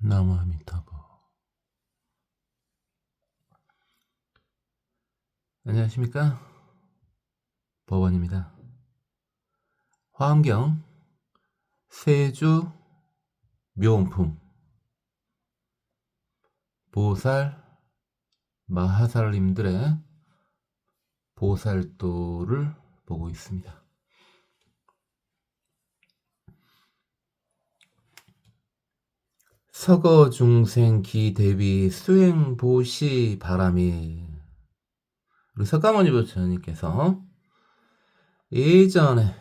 나무 아미타불. 안녕하십니까, 법원입니다. 화엄경 세주 묘원품 보살 마하살님들의 보살도를 보고 있습니다. 서거 중생 기 대비 수행 보시 바람이. 우리 석가모니 부처님께서 예전에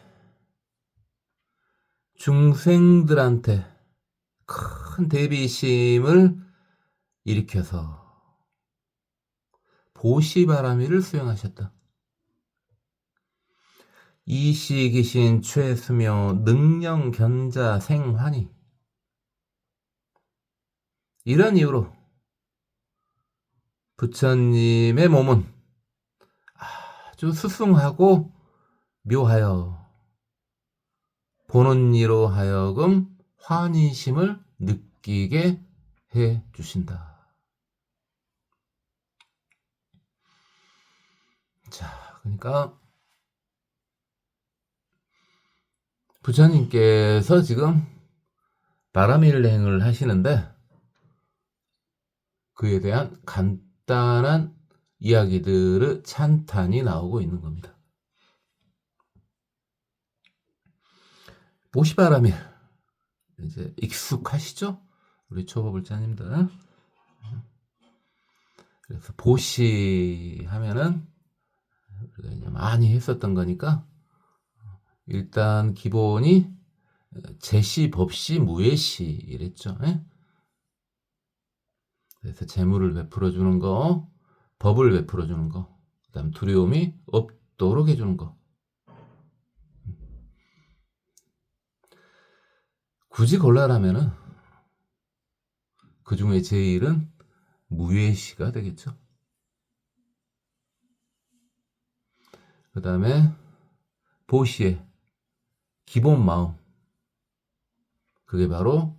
중생들한테 큰 대비심을 일으켜서 보시바라미를 수행하셨다. 이시기신 최수묘 능령 견자 생환이. 이런 이유로 부처님의 몸은 아주 수승하고 묘하여 보는 이로 하여금 환희심을 느끼게 해 주신다. 자, 그러니까 부처님께서 지금 바라밀행을 하시는데 그에 대한 간단한 이야기들의 찬탄이 나오고 있는 겁니다. 보시바라밀 이제 익숙하시죠? 우리 초보불자님들. 그래서 보시 하면은 우리가 이제 많이 했었던 거니까 일단 기본이 제시, 법시, 무예시 이랬죠. 그래서 재물을 베풀어 주는 거, 법을 베풀어 주는 거, 그다음 두려움이 없도록 해주는 거. 굳이 골라라면은 그 중에 제일은 무예시가 되겠죠. 그 다음에 보시의 기본 마음, 그게 바로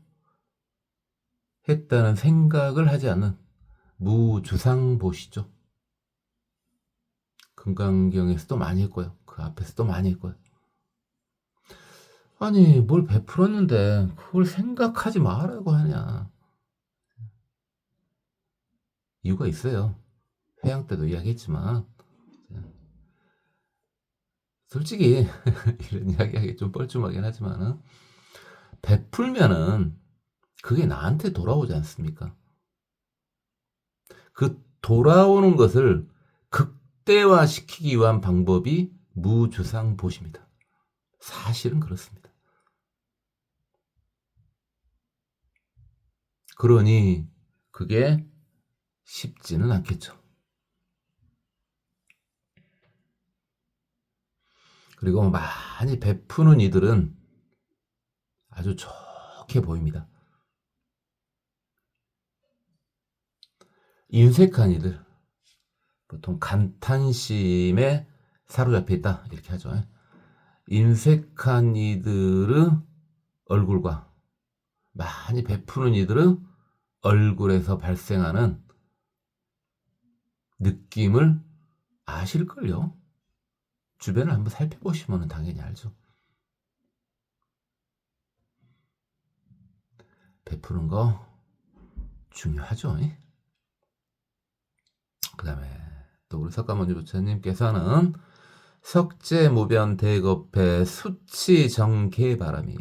했다는 생각을 하지 않는 무주상보시죠. 금강경에서도 많이 했고요. 그 앞에서도 많이 했고요. 아니 뭘 베풀었는데 그걸 생각하지 말라고 하냐. 이유가 있어요. 회양 때도 이야기했지만 솔직히 이런 이야기하기 좀 뻘쭘하긴 하지만 베풀면은 그게 나한테 돌아오지 않습니까? 그 돌아오는 것을 극대화시키기 위한 방법이 무주상보시입니다. 사실은 그렇습니다. 그러니 그게 쉽지는 않겠죠. 그리고 많이 베푸는 이들은 아주 좋게 보입니다. 인색한 이들, 보통 간탄심에 사로잡혀 있다 이렇게 하죠. 인색한 이들의 얼굴과 많이 베푸는 이들의 얼굴에서 발생하는 느낌을 아실걸요? 주변을 한번 살펴보시면 당연히 알죠. 베푸는 거 중요하죠. 그 다음에 또 우리 석가모니 부처님께서는 석재무변 대겁해 수치정계바람이.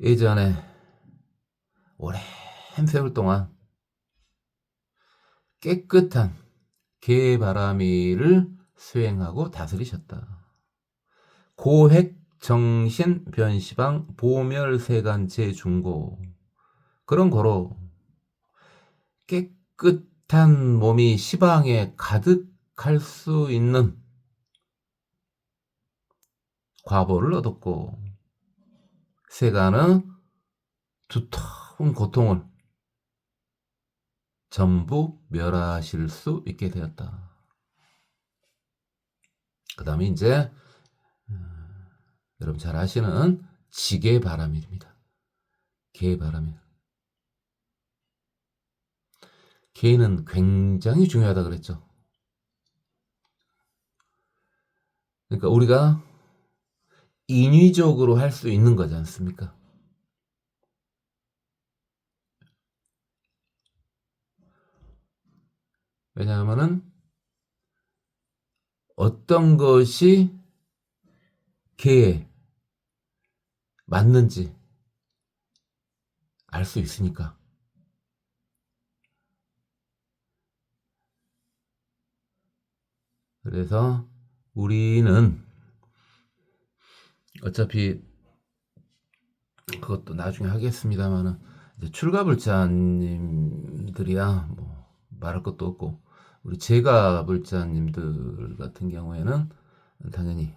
예전에 오랜 세월 동안 깨끗한 계바라미를 수행하고 다스리셨다. 고획 정신 변시방 보멸세간 제중고. 그런 거로 깨끗한 몸이 시방에 가득할 수 있는 과보를 얻었고 세간의 두터운 고통을 전부 멸하실 수 있게 되었다. 그 다음에 이제 여러분 잘 아시는 지게바람일입니다. 개바람일. 개는 굉장히 중요하다 그랬죠. 그러니까 우리가 인위적으로 할 수 있는 거지 않습니까? 왜냐하면은 어떤 것이 개에 맞는지 알 수 있으니까. 그래서 우리는 어차피 그것도 나중에 하겠습니다만은 이제 출가불자님들이야 뭐 말할 것도 없고, 우리 재가불자님들 같은 경우에는 당연히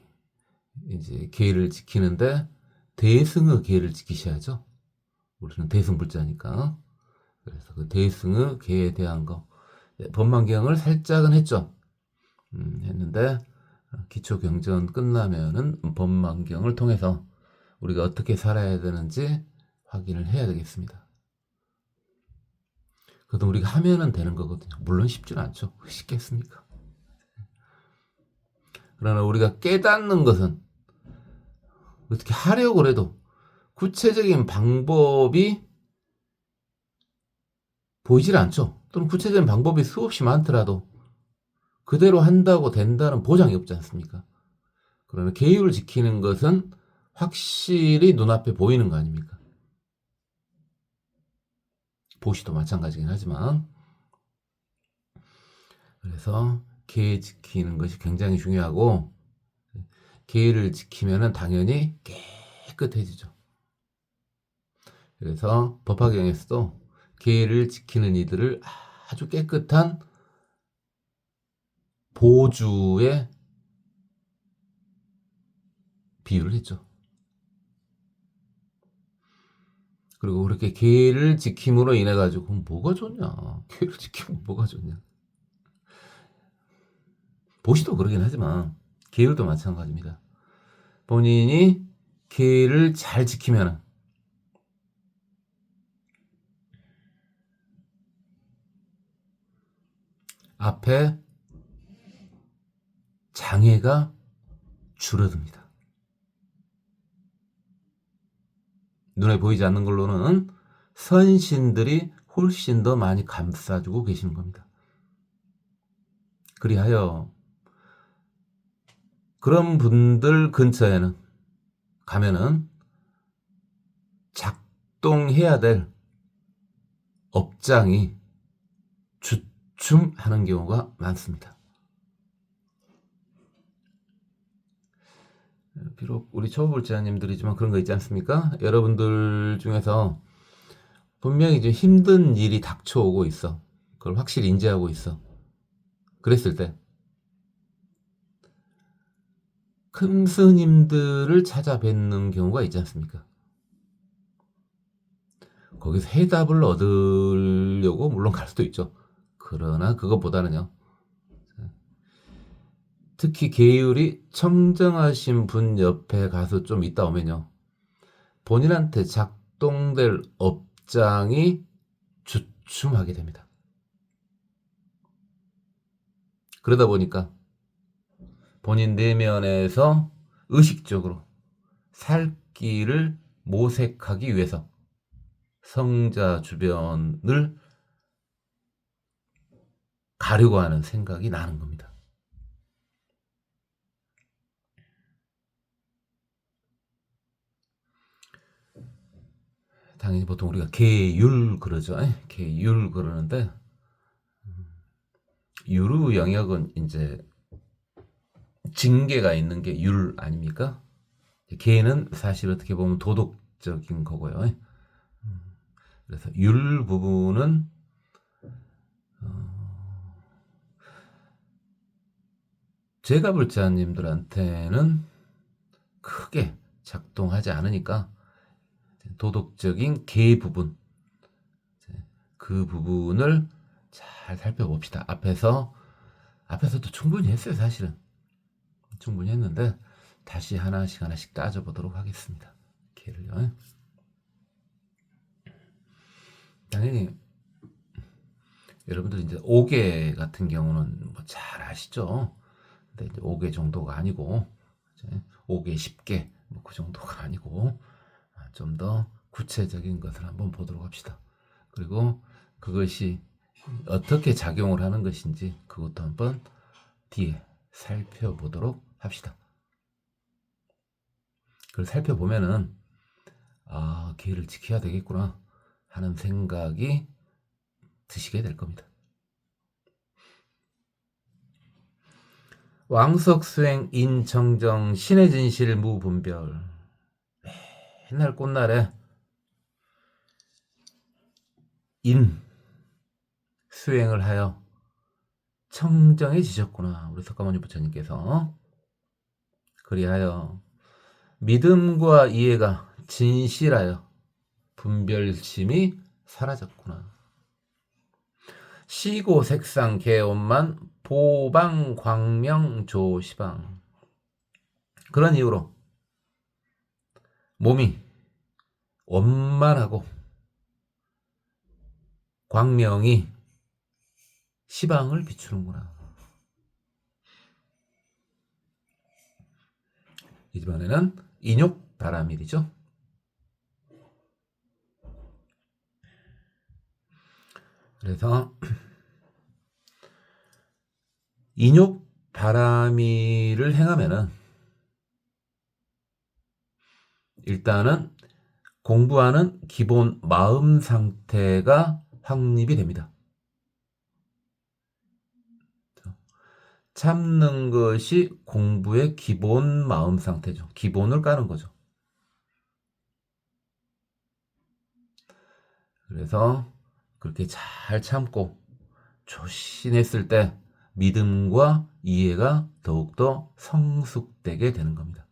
이제 계를 지키는데 대승의 계를 지키셔야죠. 우리는 대승불자니까. 그래서 그 대승의 계에 대한 거 법망경을 살짝은 했죠. 했는데 기초경전 끝나면은 법망경을 통해서 우리가 어떻게 살아야 되는지 확인을 해야 되겠습니다. 그것도 우리가 하면은 되는 거거든요. 물론 쉽지는 않죠. 쉽겠습니까? 그러나 우리가 깨닫는 것은 어떻게 하려고 해도 구체적인 방법이 보이질 않죠. 또는 구체적인 방법이 수없이 많더라도 그대로 한다고 된다는 보장이 없지 않습니까? 그러나 계율을 지키는 것은 확실히 눈앞에 보이는 거 아닙니까? 보시도 마찬가지긴 하지만. 그래서 계율 지키는 것이 굉장히 중요하고, 계율을 지키면 당연히 깨끗해지죠. 그래서 법화경에서도 계율을 지키는 이들을 아주 깨끗한 보주에 비유를 했죠. 그리고 그렇게 계율을 지킴으로 인해 가지고 뭐가 좋냐? 계율을 지키면 뭐가 좋냐? 보시도 그러긴 하지만 계율도 마찬가지입니다. 본인이 계율을 잘 지키면 앞에 장애가 줄어듭니다. 눈에 보이지 않는 걸로는 선신들이 훨씬 더 많이 감싸주고 계시는 겁니다. 그리하여 그런 분들 근처에는 가면은 작동해야 될 업장이 주춤하는 경우가 많습니다. 비록 우리 초보불자님들이지만 그런 거 있지 않습니까? 여러분들 중에서 분명히 좀 힘든 일이 닥쳐오고 있어. 그걸 확실히 인지하고 있어. 그랬을 때 큰 스님들을 찾아뵙는 경우가 있지 않습니까? 거기서 해답을 얻으려고 물론 갈 수도 있죠. 그러나 그것보다는요, 특히 계율이 청정하신 분 옆에 가서 좀 있다 오면요, 본인한테 작동될 업장이 주춤하게 됩니다. 그러다 보니까 본인 내면에서 의식적으로 살 길을 모색하기 위해서 성자 주변을 가려고 하는 생각이 나는 겁니다. 당연히 보통 우리가 계율 그러죠. 계율 그러는데, 유루 영역은 이제 징계가 있는 게 율 아닙니까? 계는 사실 어떻게 보면 도덕적인 거고요. 그래서 율 부분은 재가불자님들한테는 크게 작동하지 않으니까 도덕적인 계 부분, 그 부분을 잘 살펴봅시다. 앞에서도 충분히 했어요. 사실은 충분히 했는데 다시 하나씩 따져보도록 하겠습니다. 개를요. 당연히 여러분들 이제 5개 같은 경우는 뭐 잘 아시죠? 근데 이제 5개 정도가 아니고 이제 5개, 10개 뭐 그 정도가 아니고 좀 더 구체적인 것을 한번 보도록 합시다. 그리고 그것이 어떻게 작용을 하는 것인지 그것도 한번 뒤에 살펴보도록 합시다. 그걸 살펴보면은 기회를 지켜야 되겠구나 하는 생각이 드시게 될 겁니다. 왕석수행 인정정 신의 진실 무분별. 맨날 꽃날에 인 수행을 하여 청정해지셨구나 우리 석가모니 부처님께서. 그리하여 믿음과 이해가 진실하여 분별심이 사라졌구나. 시고 색상 개온만 보방 광명 조시방. 그런 이유로 몸이 원만하고 광명이 시방을 비추는구나. 이번에는 인욕바라밀이죠. 그래서 인욕바라밀을 행하면은 일단은 공부하는 기본 마음 상태가 확립이 됩니다. 참는 것이 공부의 기본 마음 상태죠. 기본을 까는 거죠. 그래서 그렇게 잘 참고 조신했을 때 믿음과 이해가 더욱더 성숙되게 되는 겁니다.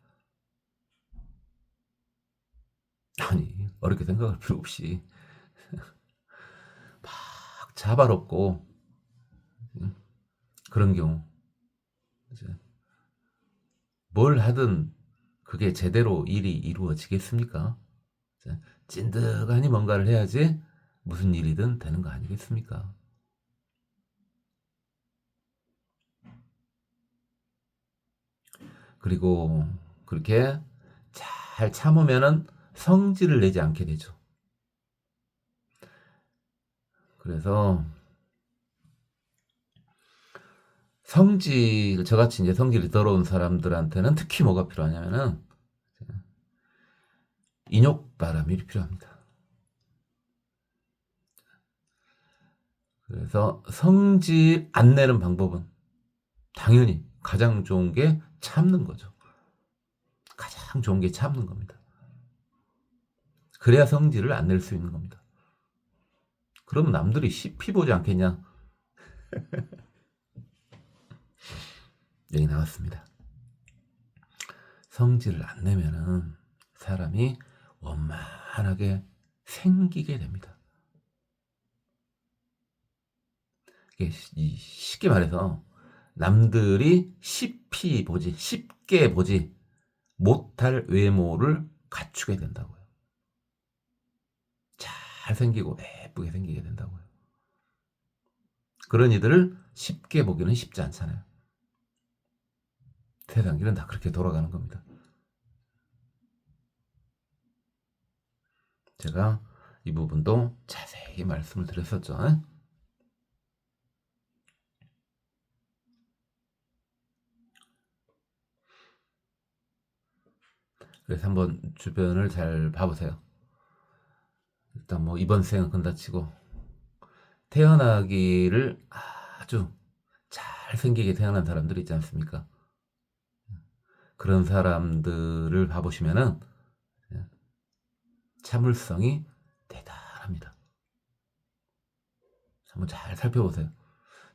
아니, 어렵게 생각할 필요 없이 막 자발없고 그런 경우 뭘 하든 그게 제대로 일이 이루어지겠습니까? 찐득하니 뭔가를 해야지 무슨 일이든 되는 거 아니겠습니까? 그리고 그렇게 잘 참으면은 성질을 내지 않게 되죠. 그래서 저같이 이제 성질이 더러운 사람들한테는 특히 뭐가 필요하냐면은 인욕바람이 필요합니다. 그래서 성질 안 내는 방법은 당연히 가장 좋은 게 참는 거죠. 가장 좋은 게 참는 겁니다. 그래야 성질을 안 낼 수 있는 겁니다. 그러면 남들이 피 보지 않겠냐? 얘기 나왔습니다. 성질을 안 내면은 사람이 원만하게 생기게 됩니다. 쉽게 말해서 남들이 쉽게 보지 못할 외모를 갖추게 된다고요. 잘 생기고 예쁘게 생기게 된다고요. 그런 이들을 쉽게 보기는 쉽지 않잖아요. 세상 일은 다 그렇게 돌아가는 겁니다. 제가 이 부분도 자세히 말씀을 드렸었죠. 그래서 한번 주변을 잘 봐보세요. 일단 뭐 이번 생은 건다 치고 태어나기를 아주 잘생기게 태어난 사람들이 있지 않습니까? 그런 사람들을 봐보시면은 참을성이 대단합니다. 한번 잘 살펴보세요.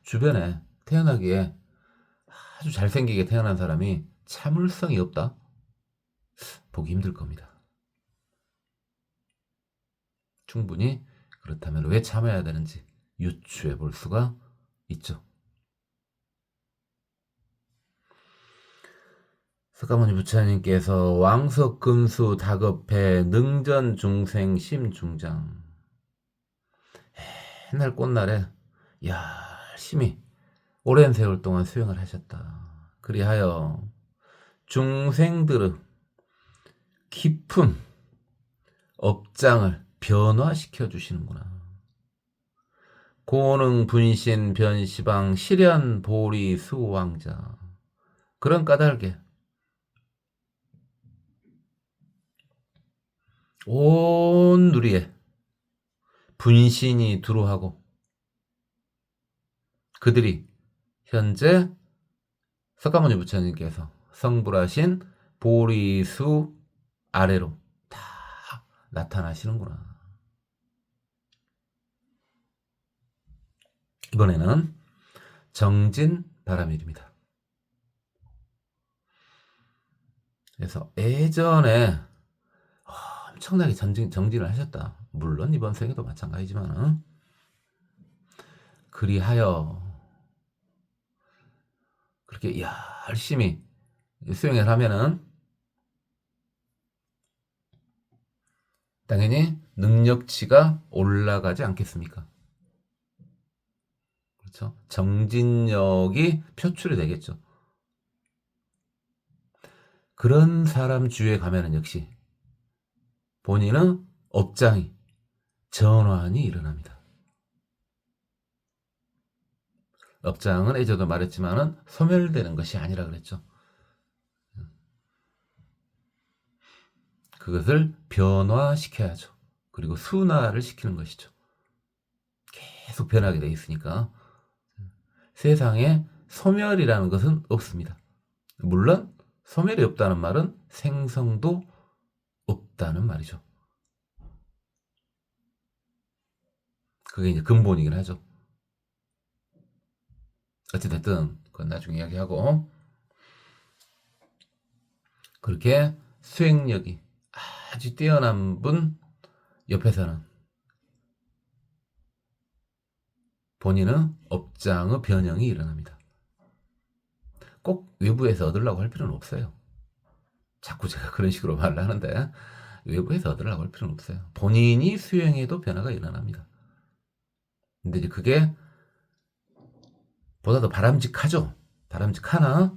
주변에 태어나기에 아주 잘생기게 태어난 사람이 참을성이 없다? 보기 힘들 겁니다. 충분히 그렇다면 왜 참아야 되는지 유추해 볼 수가 있죠. 석가모니 부처님께서 왕석금수 다급해 능전중생 심중장 옛날 꽃날에 열심히 오랜 세월 동안 수행을 하셨다. 그리하여 중생들의 깊은 업장을 변화시켜 주시는구나. 고능 분신 변시방 실현 보리 수왕자. 그런 까닭에 온 누리에 분신이 두루하고 그들이 현재 석가모니 부처님께서 성불하신 보리수 아래로 다 나타나시는구나. 이번에는 정진바라밀입니다. 그래서 예전에 엄청나게 정진을 하셨다. 물론 이번 생에도 마찬가지지만 그리하여 그렇게 열심히 수행을 하면은 당연히 능력치가 올라가지 않겠습니까? 그렇죠? 정진력이 표출이 되겠죠. 그런 사람 주위에 가면은 역시 본인은 업장이 전환이 일어납니다. 업장은 예전에도 말했지만은 소멸되는 것이 아니라 그랬죠. 그것을 변화시켜야죠. 그리고 순화를 시키는 것이죠. 계속 변하게 돼 있으니까 세상에 소멸이라는 것은 없습니다. 물론 소멸이 없다는 말은 생성도 없다는 말이죠. 그게 이제 근본이긴 하죠. 어찌됐든 그건 나중에 이야기하고 그렇게 수행력이 아주 뛰어난 분 옆에서는 본인은 업장의 변형이 일어납니다. 꼭 외부에서 얻으려고 할 필요는 없어요. 자꾸 제가 그런 식으로 말을 하는데 외부에서 얻으려고 할 필요는 없어요. 본인이 수행해도 변화가 일어납니다. 근데 이제 그게 보다 더 바람직하죠. 바람직하나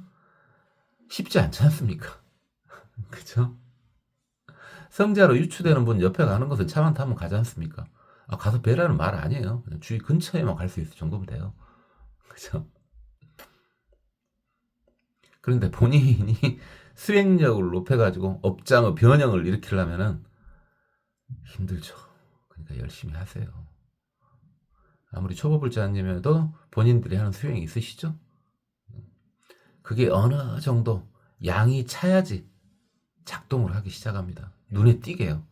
쉽지 않지 않습니까? 그죠? 성자로 유추되는 분 옆에 가는 것은 차만 타면 가지 않습니까? 가서 뵈라는 말 아니에요. 그냥 주위 근처에만 갈 수 있을 정도면 돼요. 그죠? 그런데 본인이 수행력을 높여가지고 업장의 변형을 일으키려면은 힘들죠. 그러니까 열심히 하세요. 아무리 초보불자님에도 본인들이 하는 수행이 있으시죠? 그게 어느 정도 양이 차야지 작동을 하기 시작합니다. 눈에 띄게요.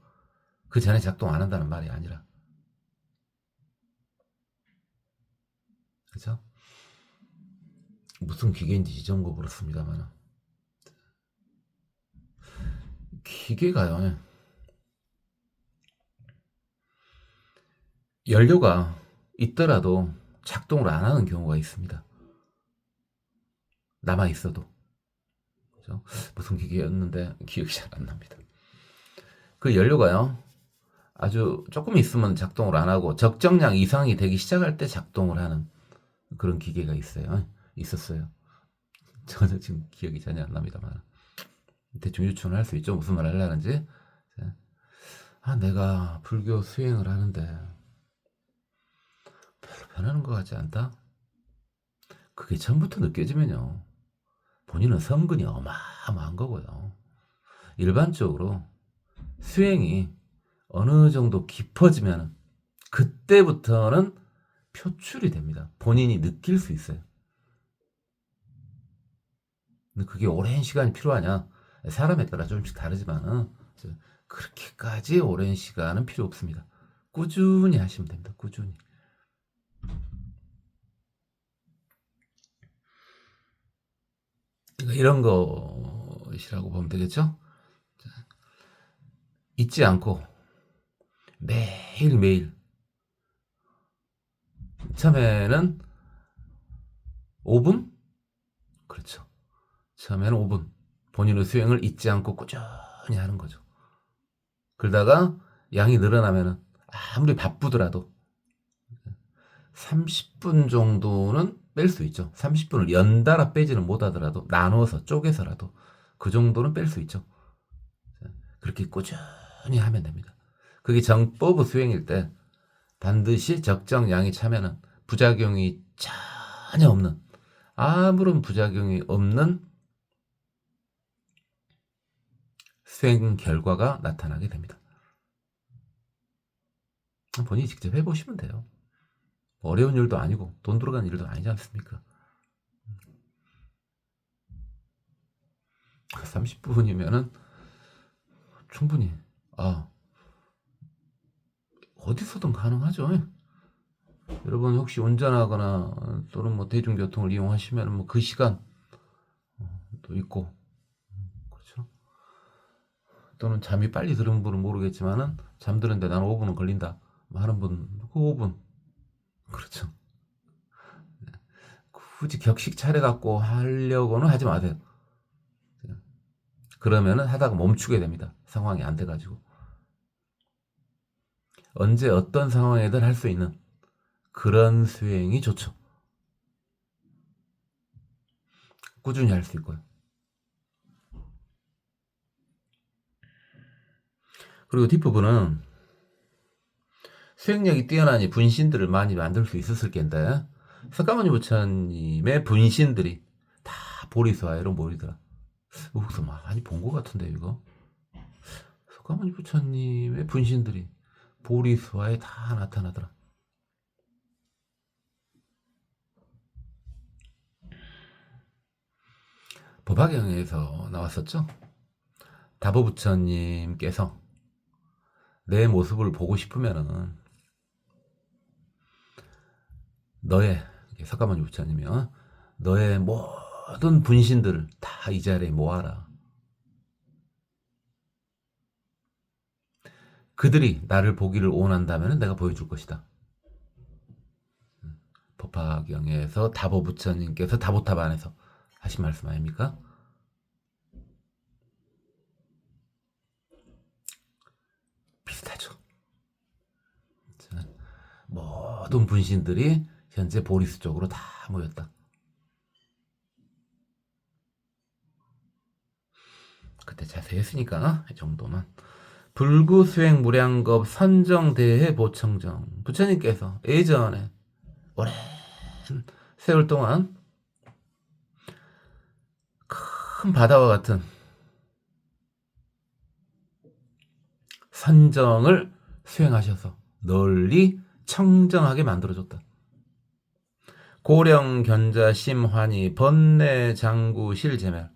그 전에 작동 안 한다는 말이 아니라. 그죠? 무슨 기계인지 이전고 그렇습니다만 기계가요. 연료가 있더라도 작동을 안 하는 경우가 있습니다. 남아 있어도. 그죠? 무슨 기계였는데 기억이 잘 안 납니다. 그 연료가요. 아주 조금 있으면 작동을 안 하고 적정량 이상이 되기 시작할 때 작동을 하는 그런 기계가 있었어요. 저는 지금 기억이 전혀 안 납니다만 대충 유추는 할 수 있죠. 무슨 말 하려는지. 내가 불교 수행을 하는데 별로 변하는 것 같지 않다. 그게 처음부터 느껴지면요. 본인은 성근이 어마어마한 거고요. 일반적으로 수행이 어느 정도 깊어지면 그때부터는 표출이 됩니다. 본인이 느낄 수 있어요. 근데 그게 오랜 시간이 필요하냐? 사람에 따라 조금씩 다르지만 그렇게까지 오랜 시간은 필요 없습니다. 꾸준히 하시면 됩니다. 꾸준히. 그러니까 이런 것이라고 보면 되겠죠? 잊지 않고 매일매일 처음에는 5분? 그렇죠. 처음에는 5분 본인의 수행을 잊지 않고 꾸준히 하는 거죠. 그러다가 양이 늘어나면은 아무리 바쁘더라도 30분 정도는 뺄 수 있죠. 30분을 연달아 빼지는 못하더라도 나눠서 쪼개서라도 그 정도는 뺄 수 있죠. 그렇게 꾸준히 하면 됩니다. 그게 정법 수행일 때 반드시 적정량이 차면은 부작용이 전혀 없는, 아무런 부작용이 없는 수행 결과가 나타나게 됩니다. 본인이 직접 해보시면 돼요. 어려운 일도 아니고 돈 들어가는 일도 아니지 않습니까? 30분이면은 충분히 어디서든 가능하죠. 여러분 혹시 운전하거나 또는 뭐 대중교통을 이용하시면 뭐 그 시간 또 있고, 그렇죠. 또는 잠이 빨리 드는 분은 모르겠지만은 잠드는데 나는 5분은 걸린다 하는 분, 그 5분, 그렇죠. 굳이 격식 차려갖고 하려고는 하지 마세요. 그러면은 하다가 멈추게 됩니다. 상황이 안 돼가지고. 언제 어떤 상황에든 할 수 있는 그런 수행이 좋죠. 꾸준히 할 수 있고요. 그리고 뒷부분은 수행력이 뛰어나니 분신들을 많이 만들 수 있었을 텐데 석가모니 부처님의 분신들이 다 보리스와이로 모이더라. 여기서 많이 본 것 같은데 이거 석가모니 부처님의 분신들이 보리스와에 다 나타나더라. 법화경에서 나왔었죠. 다보 부처님께서 내 모습을 보고 싶으면은 너의, 석가모니 부처님이요, 너의 모든 분신들을 다 이 자리에 모아라. 그들이 나를 보기를 원한다면 내가 보여줄 것이다. 법화경에서 다보 부처님께서 다보탑 안에서 하신 말씀 아닙니까? 비슷하죠. 모든 분신들이 현재 보리스 쪽으로 다 모였다. 그때 자세히 했으니까 이 정도만. 불구수행 무량겁 선정대해 보청정. 부처님께서 예전에 오랜 세월 동안 큰 바다와 같은 선정을 수행하셔서 널리 청정하게 만들어줬다. 고령 견자 심환이 번뇌 장구 실제멸.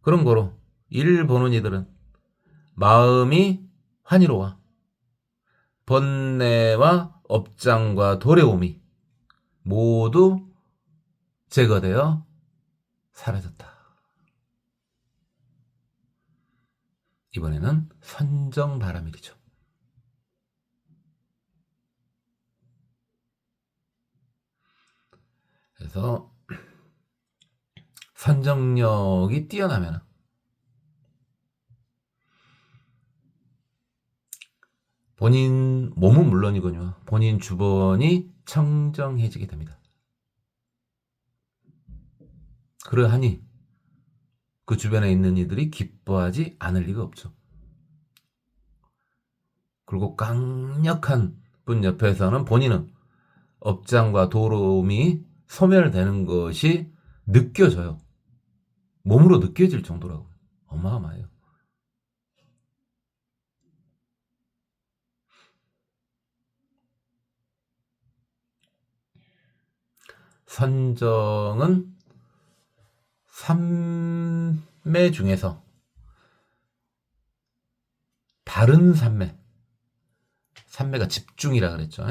그런 거로 일 보는 이들은 마음이 환희로워 번뇌와 업장과 도래옴이 모두 제거되어 사라졌다. 이번에는 선정바라밀이죠. 그래서 선정력이 뛰어나면 본인 몸은 물론이군요. 본인 주변이 청정해지게 됩니다. 그러하니 그 주변에 있는 이들이 기뻐하지 않을 리가 없죠. 그리고 강력한 분 옆에서는 본인은 업장과 도로움이 소멸되는 것이 느껴져요. 몸으로 느껴질 정도라고. 어마어마해요. 선정은 삼매 중에서 바른 삼매, 삼매가 집중이라 그랬죠.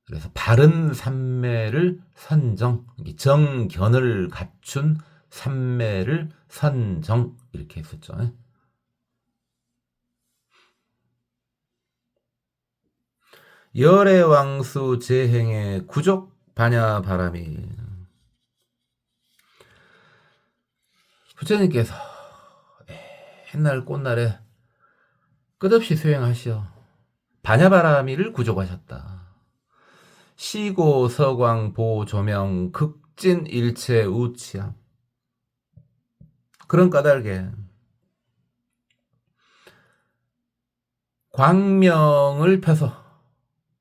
그래서 바른 삼매를 선정, 정견을 갖춘 삼매를 선정, 이렇게 했었죠. 열애왕수 재행의 구족 반야 바람이. 부처님께서 맨날 꽃날에 끝없이 수행하시어 반야바라미를 구족하셨다. 시고 서광 보 조명 극진 일체 우치함. 그런 까닭에 광명을 펴서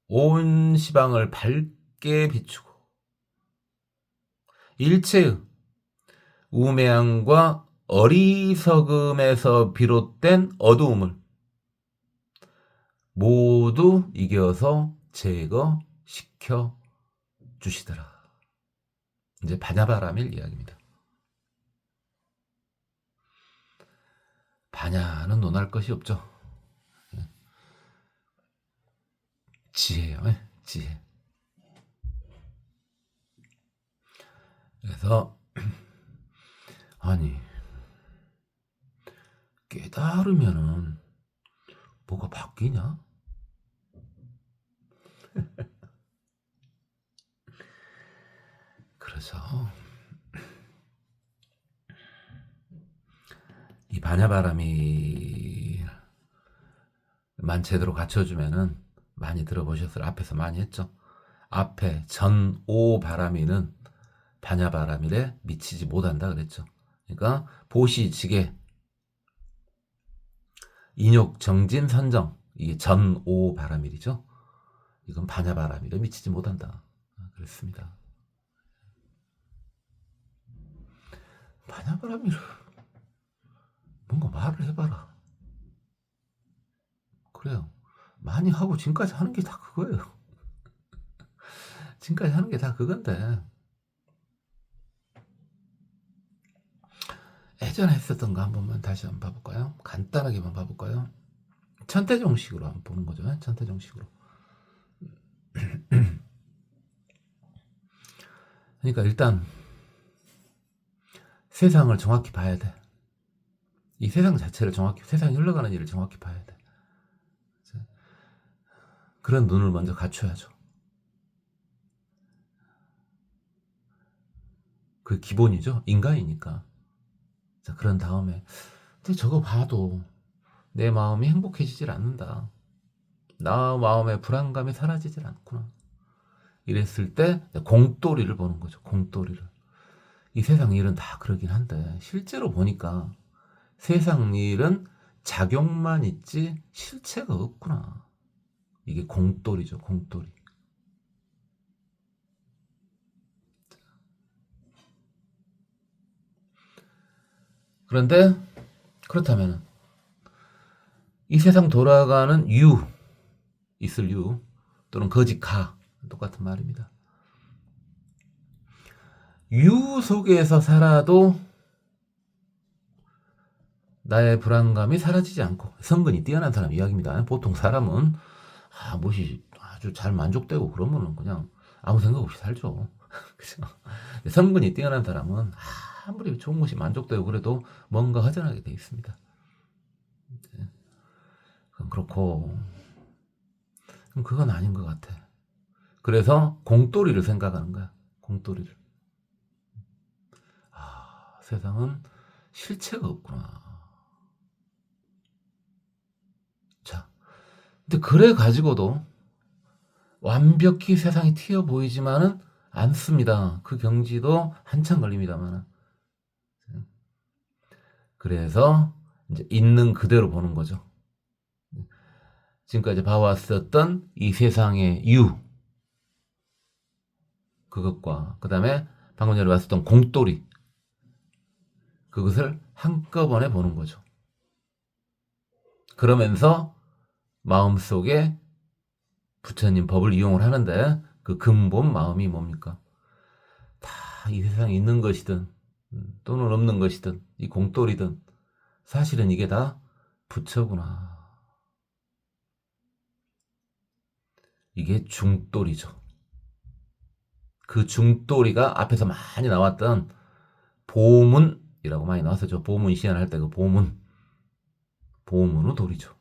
온 시방을 밝게 비추고 일체의 우매함과 어리석음에서 비롯된 어두움을 모두 이겨서 제거시켜 주시더라. 이제 반야바라밀 이야기입니다. 반야는 논할 것이 없죠. 지혜요, 지혜. 그래서 아니 깨달으면은 뭐가 바뀌냐? 그래서 이 반야바람이만 제대로 갖춰주면은 많이 들어보셨어요. 앞에서 많이 했죠. 앞에 전오바람이는 반야바람일에 미치지 못한다 그랬죠. 그러니까 보시지계 인욕 정진 선정 이게 전오바람일이죠. 이건 반야바람일에 미치지 못한다 그랬습니다. 반야바람일 뭔가 말을 해봐라. 그래요. 많이 하고 지금까지 하는 게 다 그거예요. 지금까지 하는 게 다 그건데 예전에 했었던 거 한 번만 다시 한번 봐볼까요? 간단하게만 봐볼까요? 천태종식으로 한번 보는 거죠. 천태종식으로. 그러니까 일단 세상을 정확히 봐야 돼. 이 세상 자체를 정확히, 세상이 흘러가는 일을 정확히 봐야 돼. 그런 눈을 먼저 갖춰야죠. 그 기본이죠. 인간이니까. 자, 그런 다음에 근데 저거 봐도 내 마음이 행복해지질 않는다. 나 마음의 불안감이 사라지질 않구나. 이랬을 때 공돌이를 보는 거죠. 공돌이를. 이 세상 일은 다 그러긴 한데 실제로 보니까 세상 일은 작용만 있지 실체가 없구나. 이게 공돌이죠. 공돌이. 그런데 그렇다면 이 세상 돌아가는 유, 있을 유 또는 거짓 가 똑같은 말입니다. 유 속에서 살아도 나의 불안감이 사라지지 않고 성근이 뛰어난 사람 이야기입니다. 보통 사람은 무엇이 아주 잘 만족되고 그러면은 그냥 아무 생각 없이 살죠. 그죠? 성근이 뛰어난 사람은 아무리 좋은 것이 만족되고 그래도 뭔가 허전하게 돼 있습니다. 그렇고 그건 아닌 것 같아. 그래서 공돌이를 생각하는 거야. 공돌이를. 세상은 실체가 없구나. 자, 근데 그래 가지고도 완벽히 세상이 튀어 보이지만은 않습니다. 그 경지도 한참 걸립니다만. 그래서 이제 있는 그대로 보는 거죠. 지금까지 봐왔었던 이 세상의 유, 그것과 그 다음에 방금 전에 봤었던 공돌이, 그것을 한꺼번에 보는 거죠. 그러면서 마음속에 부처님 법을 이용을 하는데 그 근본 마음이 뭡니까? 다 이 세상에 있는 것이든 또는 없는 것이든 이 공돌이든 사실은 이게 다 부처구나. 이게 중돌이죠. 그 중돌이가 앞에서 많이 나왔던 보문이라고 많이 나왔었죠. 보문 시연할 때 그 보문. 보문의 돌이죠.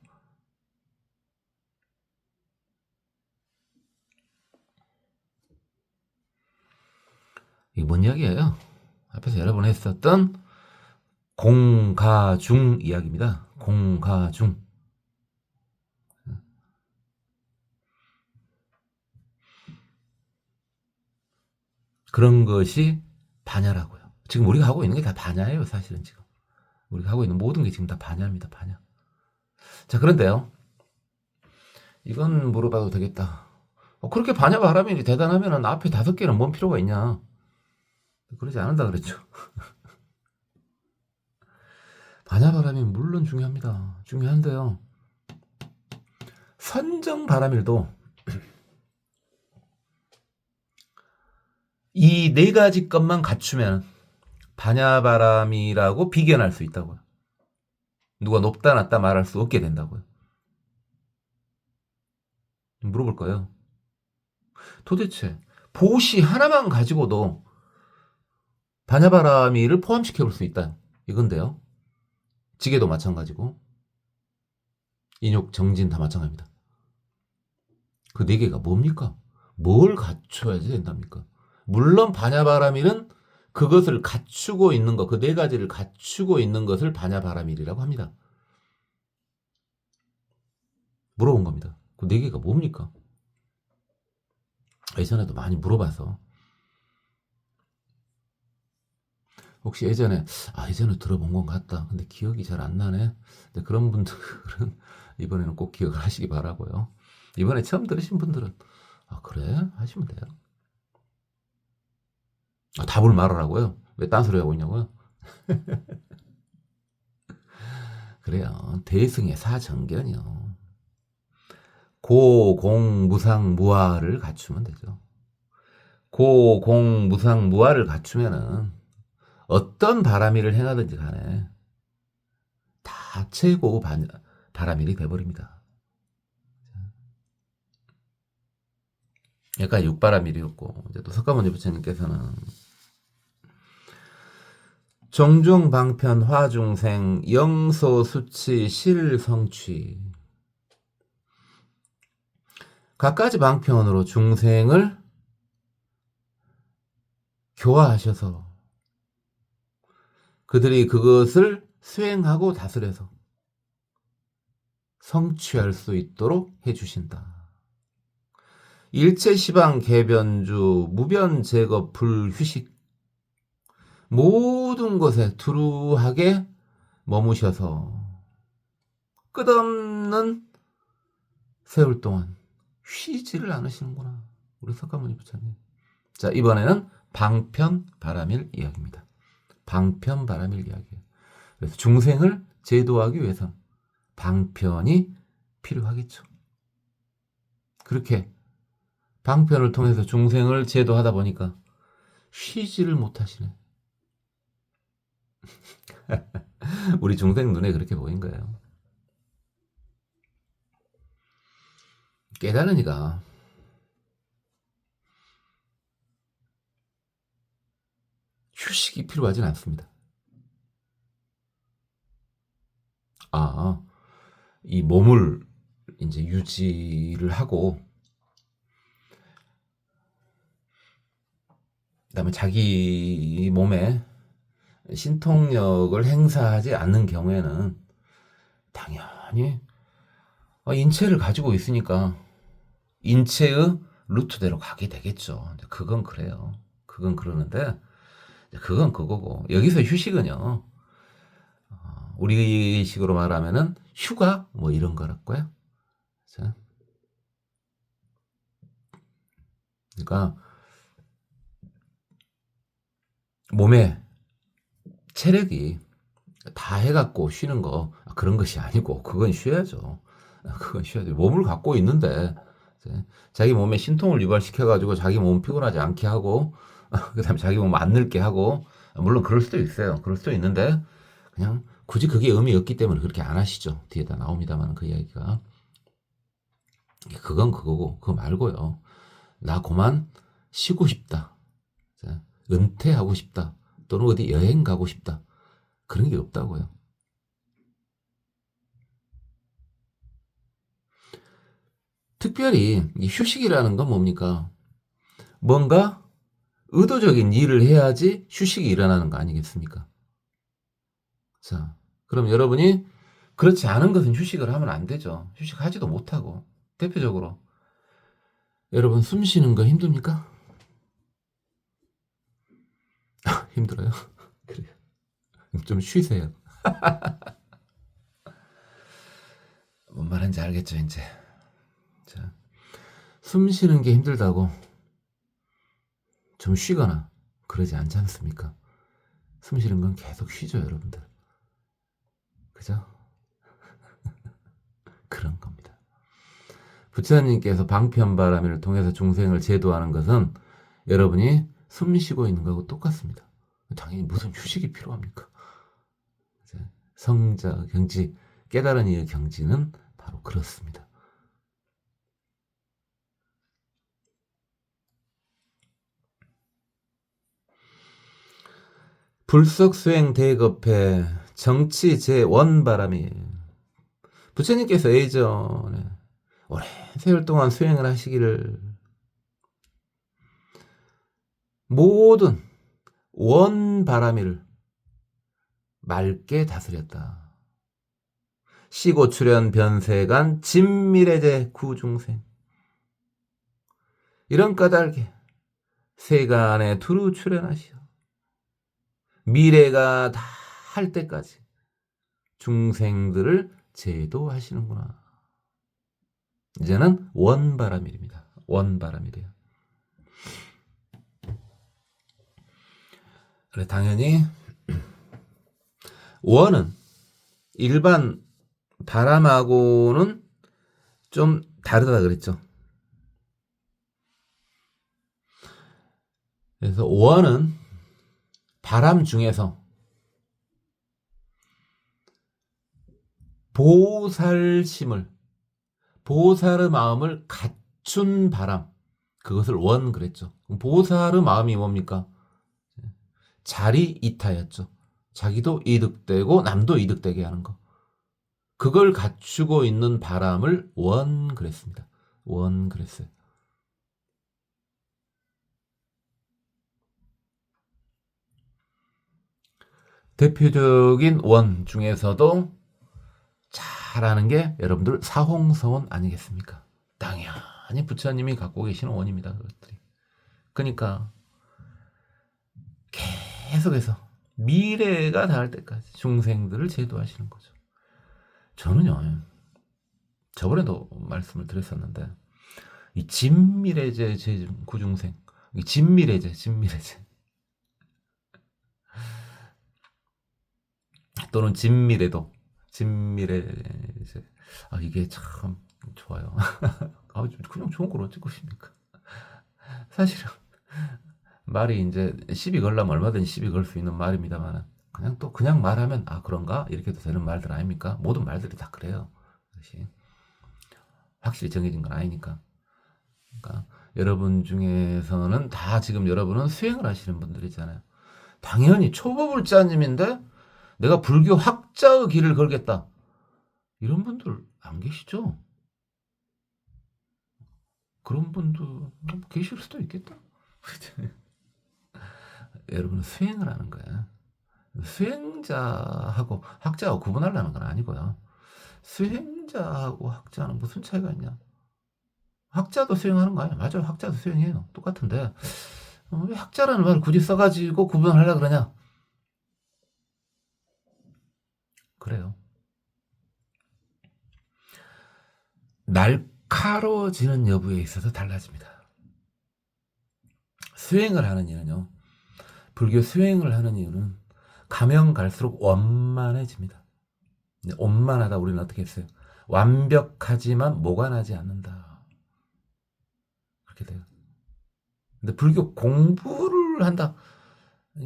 이게 뭔 이야기예요? 앞에서 여러 번 했었던 공가중 이야기입니다. 공가중. 그런 것이 반야라고요. 지금 우리가 하고 있는 게 다 반야예요, 사실은 지금. 우리가 하고 있는 모든 게 지금 다 반야입니다, 반야. 자, 그런데요. 이건 물어봐도 되겠다. 그렇게 반야 바람이 대단하면 앞에 5개는 뭔 필요가 있냐. 그러지 않는다 그랬죠. 반야 바람이 물론 중요합니다. 중요한데요. 선정 바람일도 이 4가지 것만 갖추면 반야 바람이라고 비견할 수 있다고요. 누가 높다 낮다 말할 수 없게 된다고요. 물어볼 거예요. 도대체 보시 하나만 가지고도 반야바라미를 포함시켜 볼 수 있다. 이건데요. 지게도 마찬가지고 인욕, 정진 다 마찬가지입니다. 그 4개가 뭡니까? 뭘 갖춰야지 된답니까? 물론 반야바라밀은 그것을 갖추고 있는 것, 그 4가지를 갖추고 있는 것을 반야바라밀이라고 합니다. 물어본 겁니다. 그 4개가 뭡니까? 예전에도 많이 물어봐서 혹시 예전에 들어본 것 같다. 근데 기억이 잘 안 나네. 근데 그런 분들은 이번에는 꼭 기억을 하시기 바라고요. 이번에 처음 들으신 분들은 그래? 하시면 돼요. 답을 말하라고요? 왜 딴소리 하고 있냐고요? 그래요. 대승의 사정견이요. 고, 공, 무상, 무아를 갖추면 되죠. 고, 공, 무상, 무아를 갖추면은 어떤 바람일을 행하든지 간에 다 최고 바람일이 돼버립니다. 여기까지 육바람일이었고, 이제 또 석가모니 부처님께서는 종중 방편 화중생 영소 수치 실성취 각가지 방편으로 중생을 교화하셔서 그들이 그것을 수행하고 다스려서 성취할 수 있도록 해주신다. 일체시방 개변주 무변 제거 불휴식 모든 것에 두루하게 머무셔서 끝없는 세월 동안 쉬지를 않으시는구나. 우리 석가모니 부처님. 자, 이번에는 방편 바라밀 이야기입니다. 방편 바라밀 이야기예요. 그래서 중생을 제도하기 위해서 방편이 필요하겠죠. 그렇게 방편을 통해서 중생을 제도하다 보니까 쉬지를 못하시네. 우리 중생 눈에 그렇게 보인 거예요. 깨달은 이가 휴식이 필요하진 않습니다. 이 몸을 이제 유지를 하고 그다음에 자기 몸에 신통력을 행사하지 않는 경우에는 당연히 인체를 가지고 있으니까 인체의 루트대로 가게 되겠죠. 그건 그래요. 그건 그러는데 그건 그거고 여기서 휴식은요. 우리식으로 말하면은 휴가 뭐 이런 거랄까요? 그러니까 몸에 체력이 다 해갖고 쉬는 거 그런 것이 아니고 그건 쉬어야죠. 그건 쉬어야죠. 몸을 갖고 있는데 자기 몸에 신통을 유발시켜가지고 자기 몸 피곤하지 않게 하고 그다음에 자기 몸 안 늙게 하고 물론 그럴 수도 있어요. 그럴 수도 있는데 그냥 굳이 그게 의미 없기 때문에 그렇게 안 하시죠. 뒤에다 나옵니다만 그 이야기가 그건 그거고 그거 말고요. 나 그만 쉬고 싶다. 은퇴하고 싶다. 또는 어디 여행 가고 싶다. 그런 게 없다고요. 특별히 이 휴식이라는 건 뭡니까? 뭔가 의도적인 일을 해야지 휴식이 일어나는 거 아니겠습니까? 자, 그럼 여러분이 그렇지 않은 것은 휴식을 하면 안 되죠. 휴식하지도 못하고. 대표적으로 여러분 숨 쉬는 거 힘듭니까? 힘들어요? 그래요. 좀 쉬세요. 뭔 말인지 알겠죠, 이제. 자, 숨 쉬는 게 힘들다고 좀 쉬거나 그러지 않지 않습니까? 숨 쉬는 건 계속 쉬죠, 여러분들. 그죠? 그런 겁니다. 부처님께서 방편바람을 통해서 중생을 제도하는 것은 여러분이 숨 쉬고 있는 거하고 똑같습니다. 당연히 무슨 휴식이 필요합니까? 성자 경지, 깨달은 이의 경지는 바로 그렇습니다. 불석수행 대급해 정치 제원바람이 부처님께서 예전에 오랜 세월 동안 수행을 하시기를 모든 원바람이를 맑게 다스렸다. 시고 출현 변세간 진미래제 구중생 이런 까닭에 세간에 두루 출현하시오. 미래가 다 할 때까지 중생들을 제도하시는구나. 이제는 원바람일입니다. 원바람이래요. 그래 당연히 원은 일반 바람하고는 좀 다르다 그랬죠. 그래서 원은 바람 중에서 보살심을 보살의 마음을 갖춘 바람 그것을 원 그랬죠. 보살의 마음이 뭡니까? 자리 이타였죠. 자기도 이득되고 남도 이득되게 하는 거. 그걸 갖추고 있는 바람을 원 그랬습니다. 원 그랬어요. 대표적인 원 중에서도 잘하는 게 여러분들 사홍서원 아니겠습니까? 당연히 부처님이 갖고 계시는 원입니다. 그것들이. 그러니까 계속해서 미래가 닿을 때까지 중생들을 제도하시는 거죠. 저는요, 저번에도 말씀을 드렸었는데 이 진미래제 구중생, 이 진미래제 또는 진미래도 진미래제 이게 참 좋아요. 그냥 좋은 걸 어찌 것입니까? 사실은 말이 이제 시비 걸려면 얼마든지 시비 걸 수 있는 말입니다만 그냥 말하면 그런가 이렇게도 되는 말들 아닙니까? 모든 말들이 다 그래요. 그것이 확실히 정해진 건 아니니까. 그러니까 여러분 중에서는 다 지금 여러분은 수행을 하시는 분들이잖아요. 당연히 초보불자님인데 내가 불교 학자의 길을 걸겠다. 이런 분들 안 계시죠? 그런 분들 계실 수도 있겠다. 여러분은 수행을 하는 거야. 수행자하고 학자하고 구분하려는 건 아니고요. 수행자하고 학자는 무슨 차이가 있냐? 학자도 수행하는 거 아니야? 맞아요. 학자도 수행해요. 똑같은데 왜 학자라는 말을 굳이 써가지고 구분하려고 그러냐? 그래요. 날카로워지는 여부에 있어서 달라집니다. 수행을 하는 이는요. 불교 수행을 하는 이유는 가면 갈수록 원만해집니다. 원만하다 우리는 어떻게 했어요? 완벽하지만 모관하지 않는다. 그렇게 돼요. 근데 불교 공부를 한다.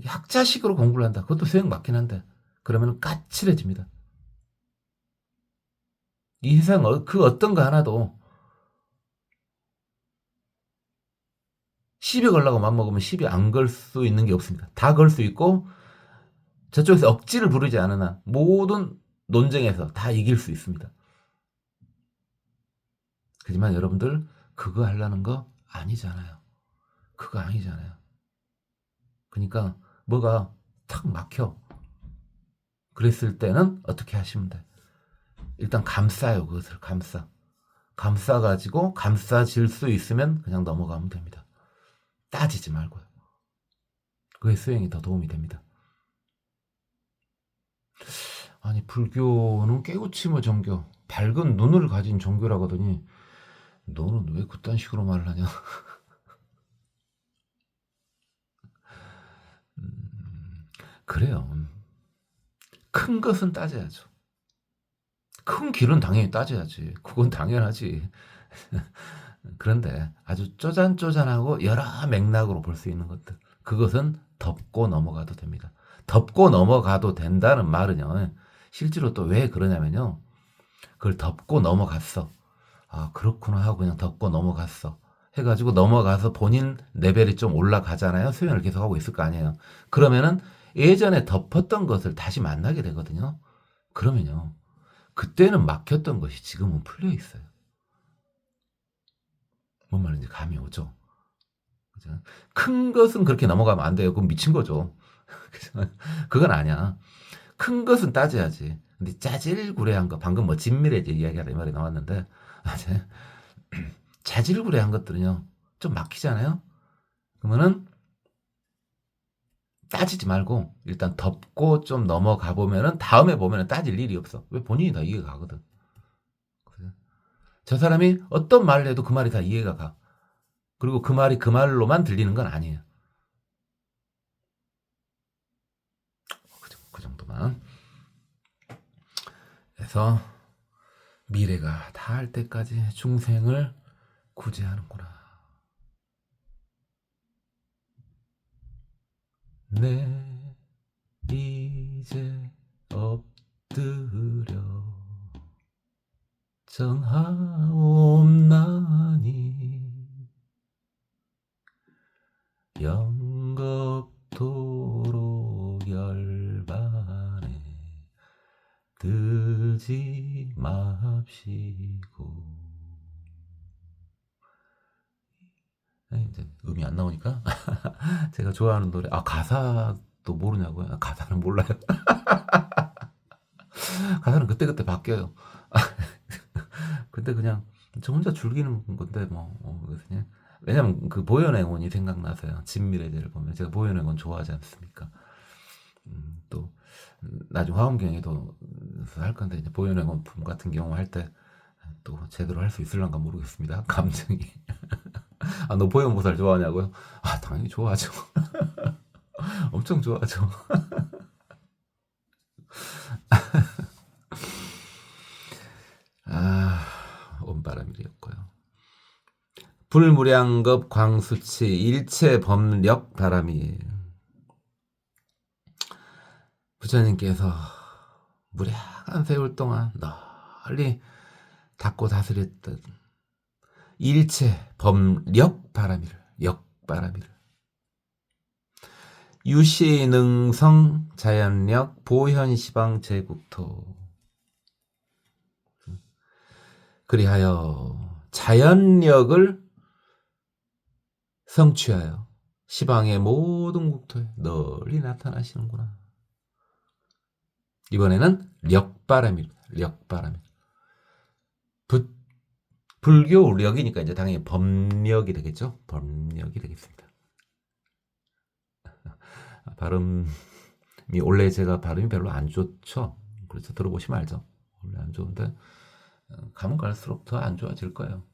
학자식으로 공부를 한다. 그것도 수행 맞긴 한데 그러면 까칠해집니다. 이 세상 그 어떤 거 하나도 시비 걸라고 맘먹으면 시비 안 걸 수 있는 게 없습니다. 다 걸 수 있고 저쪽에서 억지를 부르지 않으나 모든 논쟁에서 다 이길 수 있습니다. 하지만 여러분들 그거 하려는 거 아니잖아요. 그거 아니잖아요. 그러니까 뭐가 탁 막혀. 그랬을 때는 어떻게 하시면 돼? 일단 감싸요. 그것을 감싸가지고 감싸질 수 있으면 그냥 넘어가면 됩니다. 따지지 말고요. 그게 수행이 더 도움이 됩니다. 아니 불교는 깨우침의 종교, 밝은 눈을 가진 종교라거더니 너는 왜 그딴 식으로 말을 하냐? 그래요. 큰 것은 따져야죠. 큰 길은 당연히 따져야지. 그건 당연하지. 그런데 아주 쪼잔쪼잔하고 여러 맥락으로 볼 수 있는 것들, 그것은 덮고 넘어가도 됩니다. 덮고 넘어가도 된다는 말은요, 실제로 또 왜 그러냐면요, 그걸 덮고 넘어갔어. 아, 그렇구나 하고 그냥 덮고 넘어갔어. 해가지고 넘어가서 본인 레벨이 좀 올라가잖아요. 수행을 계속하고 있을 거 아니에요. 그러면은 예전에 덮었던 것을 다시 만나게 되거든요. 그러면요, 그때는 막혔던 것이 지금은 풀려 있어요. 뭔 말인지 감이 오죠. 그죠? 큰 것은 그렇게 넘어가면 안 돼요. 그건 미친 거죠. 그건 아니야. 큰 것은 따져야지. 근데 짜질구레한 거, 방금 뭐 진미래 이야기하다 이 말이 나왔는데, 자질구레한 것들은요, 좀 막히잖아요? 그러면은 따지지 말고 일단 덮고 좀 넘어가 보면은 다음에 보면은 따질 일이 없어. 왜 본인이 다 이해가 가거든. 저 사람이 어떤 말을 해도 그 말이 다 이해가 가. 그리고 그 말이 그 말로만 들리는 건 아니에요. 그 정도만. 그래서 미래가 닿을 때까지 중생을 구제하는구나. 내 이제 엎드려 전하옵나니 영겁토록 열반에 들지 맙시고. 이제 음이 안 나오니까 제가 좋아하는 노래, 가사도 모르냐고요? 가사는 몰라요. 가사는 그때그때 바뀌어요. 근데 그냥 저 혼자 즐기는 건데 뭐 그냥 왜냐면 그 보현행원이 생각나서요. 진미래제를 보면 제가 보현행원 좋아하지 않습니까? 또 나중 화엄경에도 할 건데 이제 보현행원 품 같은 경우 할 때 또 제대로 할 수 있을란가 모르겠습니다. 감정이. 너 보현보살 좋아하냐고요? 당연히 좋아하죠. 엄청 좋아하죠. 온바람이었고요. 불무량겁 광수치 일체 법력 바람이. 부처님께서 무량한 세월 동안 널리 닦고 다스렸던 일체 법력 바람이를, 역바람이를 유시능성 자연력 보현시방 제국토. 그리하여 자연력을 성취하여 시방의 모든 국토에 널리 나타나시는구나. 이번에는 력바람입니다. 력바람. 불교 력이니까 이제 당연히 법력이 되겠죠. 법력이 되겠습니다. 발음이 원래 제가 발음이 별로 안 좋죠. 그래서 들어보시면 알죠. 원래 안 좋은데 가면 갈수록 더 안 좋아질 거예요.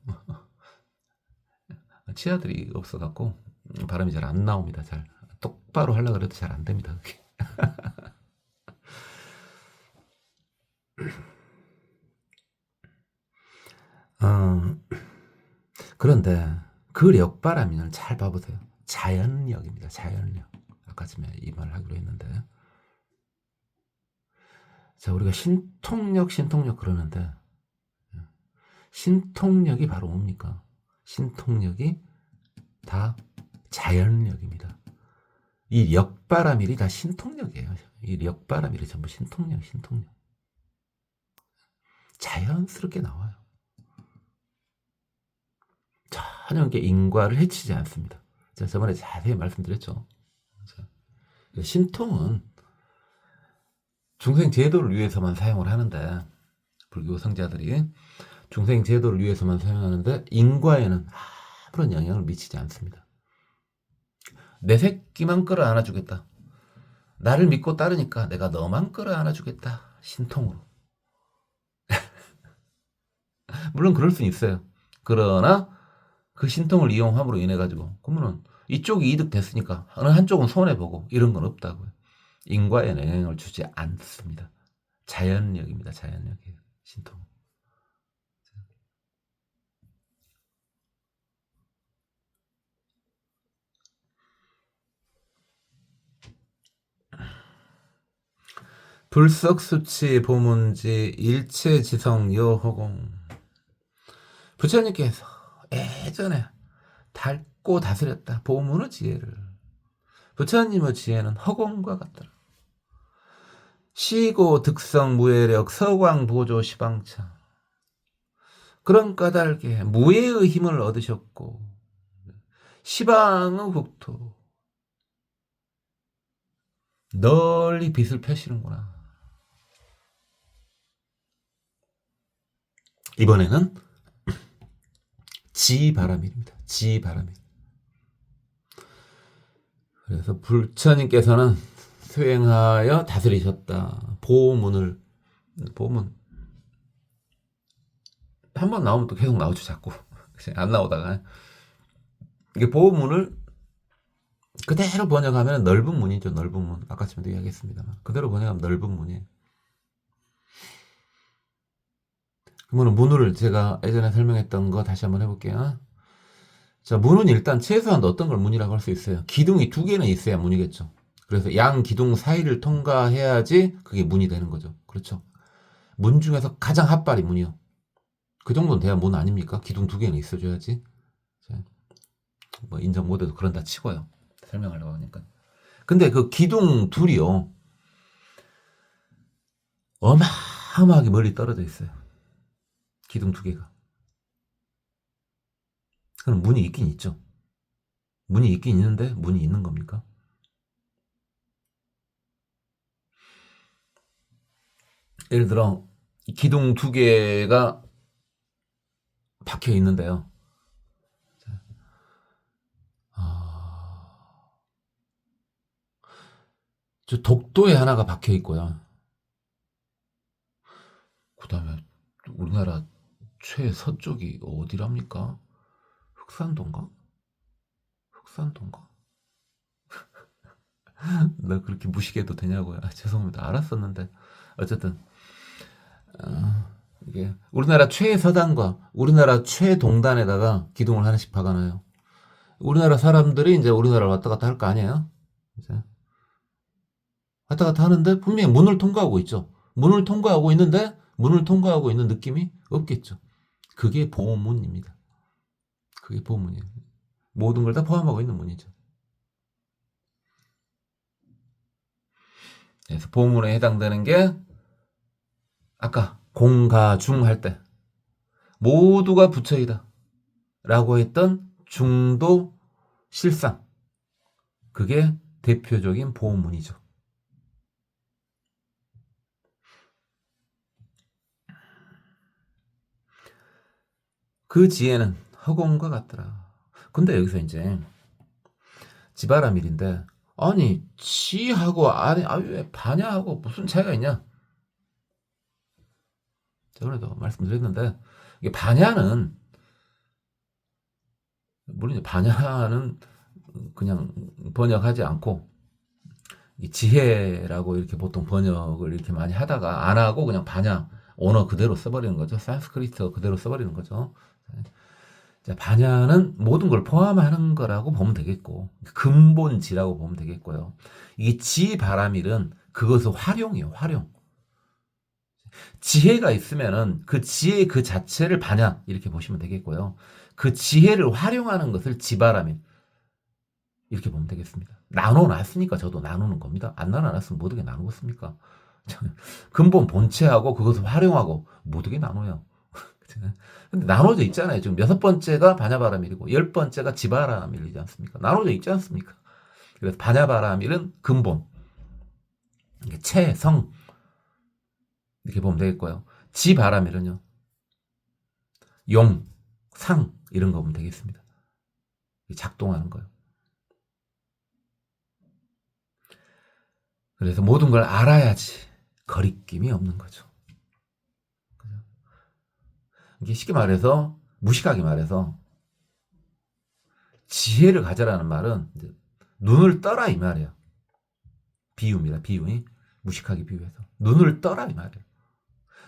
치아들이 없어갖고 발음이 잘 안 나옵니다. 잘 똑바로 하려고 그래도 잘 안 됩니다. 그게. 그런데 그 력바람이는 잘 봐보세요. 자연력입니다. 자연력. 아까 전에 이 말을 하기로 했는데, 자, 우리가 신통력 그러는데 신통력이 바로 뭡니까? 신통력이 다 자연력입니다. 이 역바람일이 다 신통력이에요. 이 역바람일이 전부 신통력. 자연스럽게 나와요. 전혀 이게 인과를 해치지 않습니다. 제가 저번에 자세히 말씀드렸죠. 신통은 중생 제도를 위해서만 사용을 하는데, 불교 성자들이 중생 제도를 위해서만 사용하는데 인과에는 아무런 영향을 미치지 않습니다. 내 새끼만 끌어안아주겠다. 나를 믿고 따르니까 내가 너만 끌어안아주겠다. 신통으로. 물론 그럴 수는 있어요. 그러나 그 신통을 이용함으로 인해 가지고 그러면은 이쪽이 이득 됐으니까 어느 한쪽은 손해 보고 이런 건 없다고요. 인과에 영향을 주지 않습니다. 자연력입니다. 자연력이에요. 신통. 불석수치 보문지 일체지성 여허공. 부처님께서 예전에 닳고 다스렸다. 보문의 지혜를. 부처님의 지혜는 허공과 같더라. 시고 득성 무해력 서광 보조 시방차. 그런 까닭에 무해의 힘을 얻으셨고 시방의 국토 널리 빛을 펴시는구나. 이번에는 지바라밀입니다. 지바라밀. 그래서 부처님께서는 수행하여 다스리셨다. 보문을, 보문. 한 번 나오면 또 계속 나오죠, 자꾸. 안 나오다가. 이게 보문을 그대로 번역하면 넓은 문이죠, 넓은 문. 아까 전에도 이야기했습니다만. 그대로 번역하면 넓은 문이에요. 그러면 문을 제가 예전에 설명했던 거 다시 한번 해볼게요. 자, 문은 일단 최소한 어떤 걸 문이라고 할 수 있어요. 기둥이 2개는 있어야 문이겠죠. 그래서 양 기둥 사이를 통과해야지 그게 문이 되는 거죠. 그렇죠. 문 중에서 가장 핫발이 문이요. 그 정도는 돼야 문 아닙니까? 기둥 2개는 있어줘야지. 뭐 인정 못해도 그런다 치고요. 설명하려고 하니까. 근데 그 기둥 둘이요. 어마어마하게 멀리 떨어져 있어요. 기둥 2개가. 그럼 문이 있긴 있죠. 문이 있긴 있는데 문이 있는 겁니까? 예를 들어 기둥 2개가 박혀 있는데요. 저 독도에 하나가 박혀 있고요. 그 다음에 우리나라 최서쪽이 어디랍니까? 흑산도인가? 흑산도인가? 나 그렇게 무식해도 되냐고요. 죄송합니다. 알았었는데 어쨌든 이게 우리나라 최서단과 우리나라 최동단에다가 기둥을 하나씩 박아놔요. 우리나라 사람들이 이제 우리나라를 왔다 갔다 할 거 아니에요? 이제 왔다 갔다 하는데 분명히 문을 통과하고 있죠. 문을 통과하고 있는데 문을 통과하고 있는 느낌이 없겠죠. 그게 보문입니다. 그게 보문이에요. 모든 걸 다 포함하고 있는 문이죠. 그래서 보문에 해당되는 게 아까 공가중 할 때 모두가 부처이다 라고 했던 중도 실상, 그게 대표적인 보문이죠. 그 지혜는 허공과 같더라. 근데 여기서 이제 지바라밀인데 아니 지하고 아니 왜 반야하고 무슨 차이가 있냐? 저번에도 말씀드렸는데 이게 반야는 물론 반야는 그냥 번역하지 않고 지혜라고 이렇게 보통 번역을 이렇게 많이 하다가 안 하고 그냥 반야 언어 그대로 써버리는 거죠. 산스크리트 그대로 써버리는 거죠. 자, 반야는 모든 걸 포함하는 거라고 보면 되겠고 근본지라고 보면 되겠고요. 이게 지바라밀은 그것의 활용이에요. 활용. 지혜가 있으면은 그 지혜 그 자체를 반야 이렇게 보시면 되겠고요. 그 지혜를 활용하는 것을 지바라밀 이렇게 보면 되겠습니다. 나눠놨으니까 저도 나누는 겁니다. 안 나눠놨으면 못 어떻게 나누겠습니까? 근본 본체하고 그것을 활용하고 못 어떻게 나눠요. 근데 나눠져 있잖아요. 지금 6번째가 반야바라밀이고 10번째가 지바라밀이지 않습니까? 나눠져 있지 않습니까? 그래서 반야바라밀은 근본, 체성, 이렇게 보면 되겠고요. 지바라밀은요. 용, 상 이런 거 보면 되겠습니다. 작동하는 거요. 그래서 모든 걸 알아야지 거리낌이 없는 거죠. 이게 쉽게 말해서 무식하게 말해서 지혜를 가져라는 말은 눈을 떠라 이 말이에요. 비유입니다. 비유. 무식하게 비유해서 눈을 떠라 이 말이에요.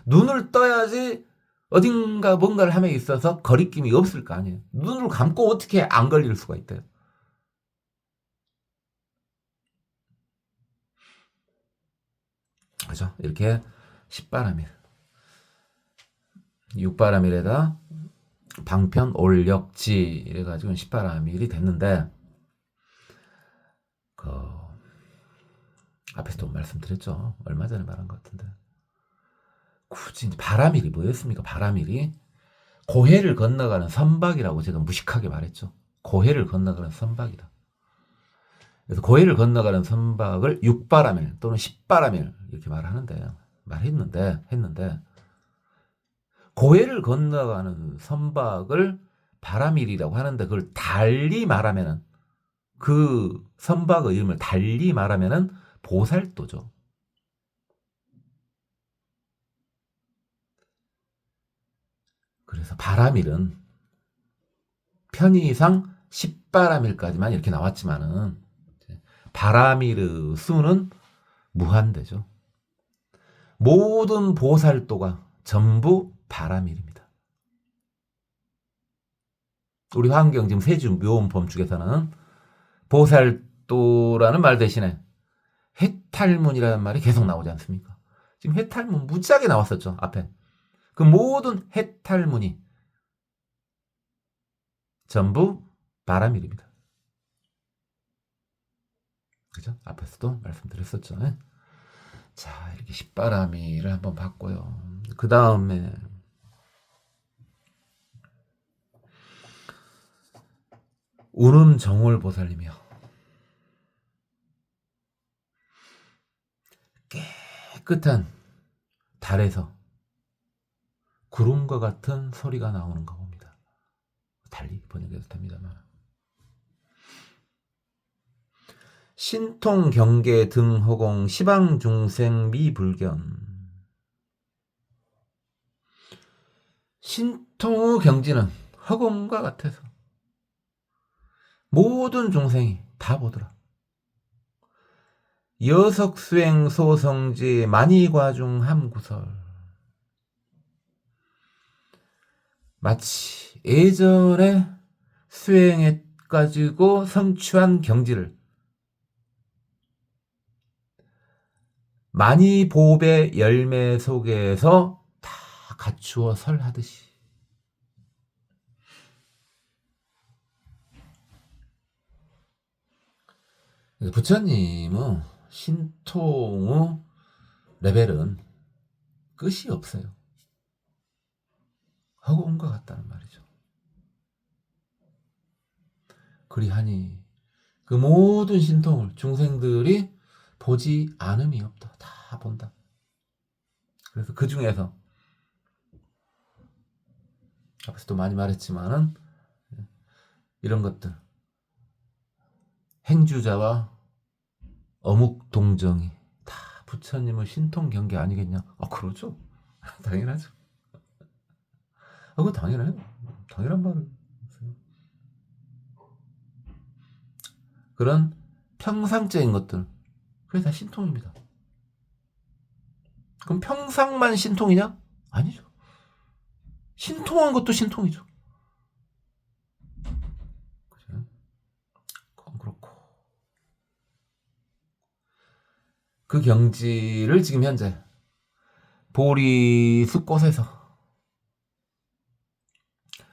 눈을 떠야지 어딘가 뭔가를 함에 있어서 거리낌이 없을 거 아니에요. 눈을 감고 어떻게 안 걸릴 수가 있대요. 그죠? 이렇게 10바라밀, 6바라밀에다 방편, 올역지 이래가지고 10바라밀이 됐는데 그 앞에서도 말씀드렸죠. 얼마 전에 말한 것 같은데 굳이 바라밀이 뭐였습니까? 바라밀이 고해를 건너가는 선박이라고 제가 무식하게 말했죠. 고해를 건너가는 선박이다. 그래서 고해를 건너가는 선박을 6바라밀 또는 10바라밀 이렇게 했는데 고해를 건너가는 선박을 바라밀이라고 하는데 그걸 달리 말하면은 그 선박의 이름을 달리 말하면은 보살도죠. 그래서 바라밀은 편의상 10바라밀까지만 이렇게 나왔지만은 바라밀의 수는 무한대죠. 모든 보살도가 전부 바라밀입니다. 우리 화엄경 지금 세주 묘음 범축에서는 보살도라는 말 대신에 해탈문이라는 말이 계속 나오지 않습니까? 지금 해탈문 무지하게 나왔었죠. 앞에. 그 모든 해탈문이 전부 바라밀입니다. 그죠? 앞에서도 말씀드렸었죠. 자, 이렇게 10바라밀을 한번 봤고요. 그 다음에 운음정월보살님이요. 깨끗한 달에서 구름과 같은 소리가 나오는 거 봅니다. 달리 번역해도 됩니다만. 신통 경계 등허공 시방 중생 미불견. 신통의 경지는 허공과 같아서 모든 중생이 다 보더라. 여석수행 소성지 만이과중 함구설. 마치 예전에 수행해가지고 성취한 경지를 만이보배 열매 속에서 다 갖추어 설하듯이 부처님은 신통의 레벨은 끝이 없어요. 허공과 같다는 말이죠. 그리하니 그 모든 신통을 중생들이 보지 않음이 없다. 다 본다. 그래서 그 중에서 앞에서도 많이 말했지만은 이런 것들 행주자와 어묵동정이 다 부처님의 신통 경계 아니겠냐? 그러죠. 당연하죠. 그거 당연해요. 당연한 말을. 그런 평상적인 것들 그게 다 신통입니다. 그럼 평상만 신통이냐? 아니죠. 신통한 것도 신통이죠. 그죠? 그건 그렇고 그 경지를 지금 현재 보리숲꽃에서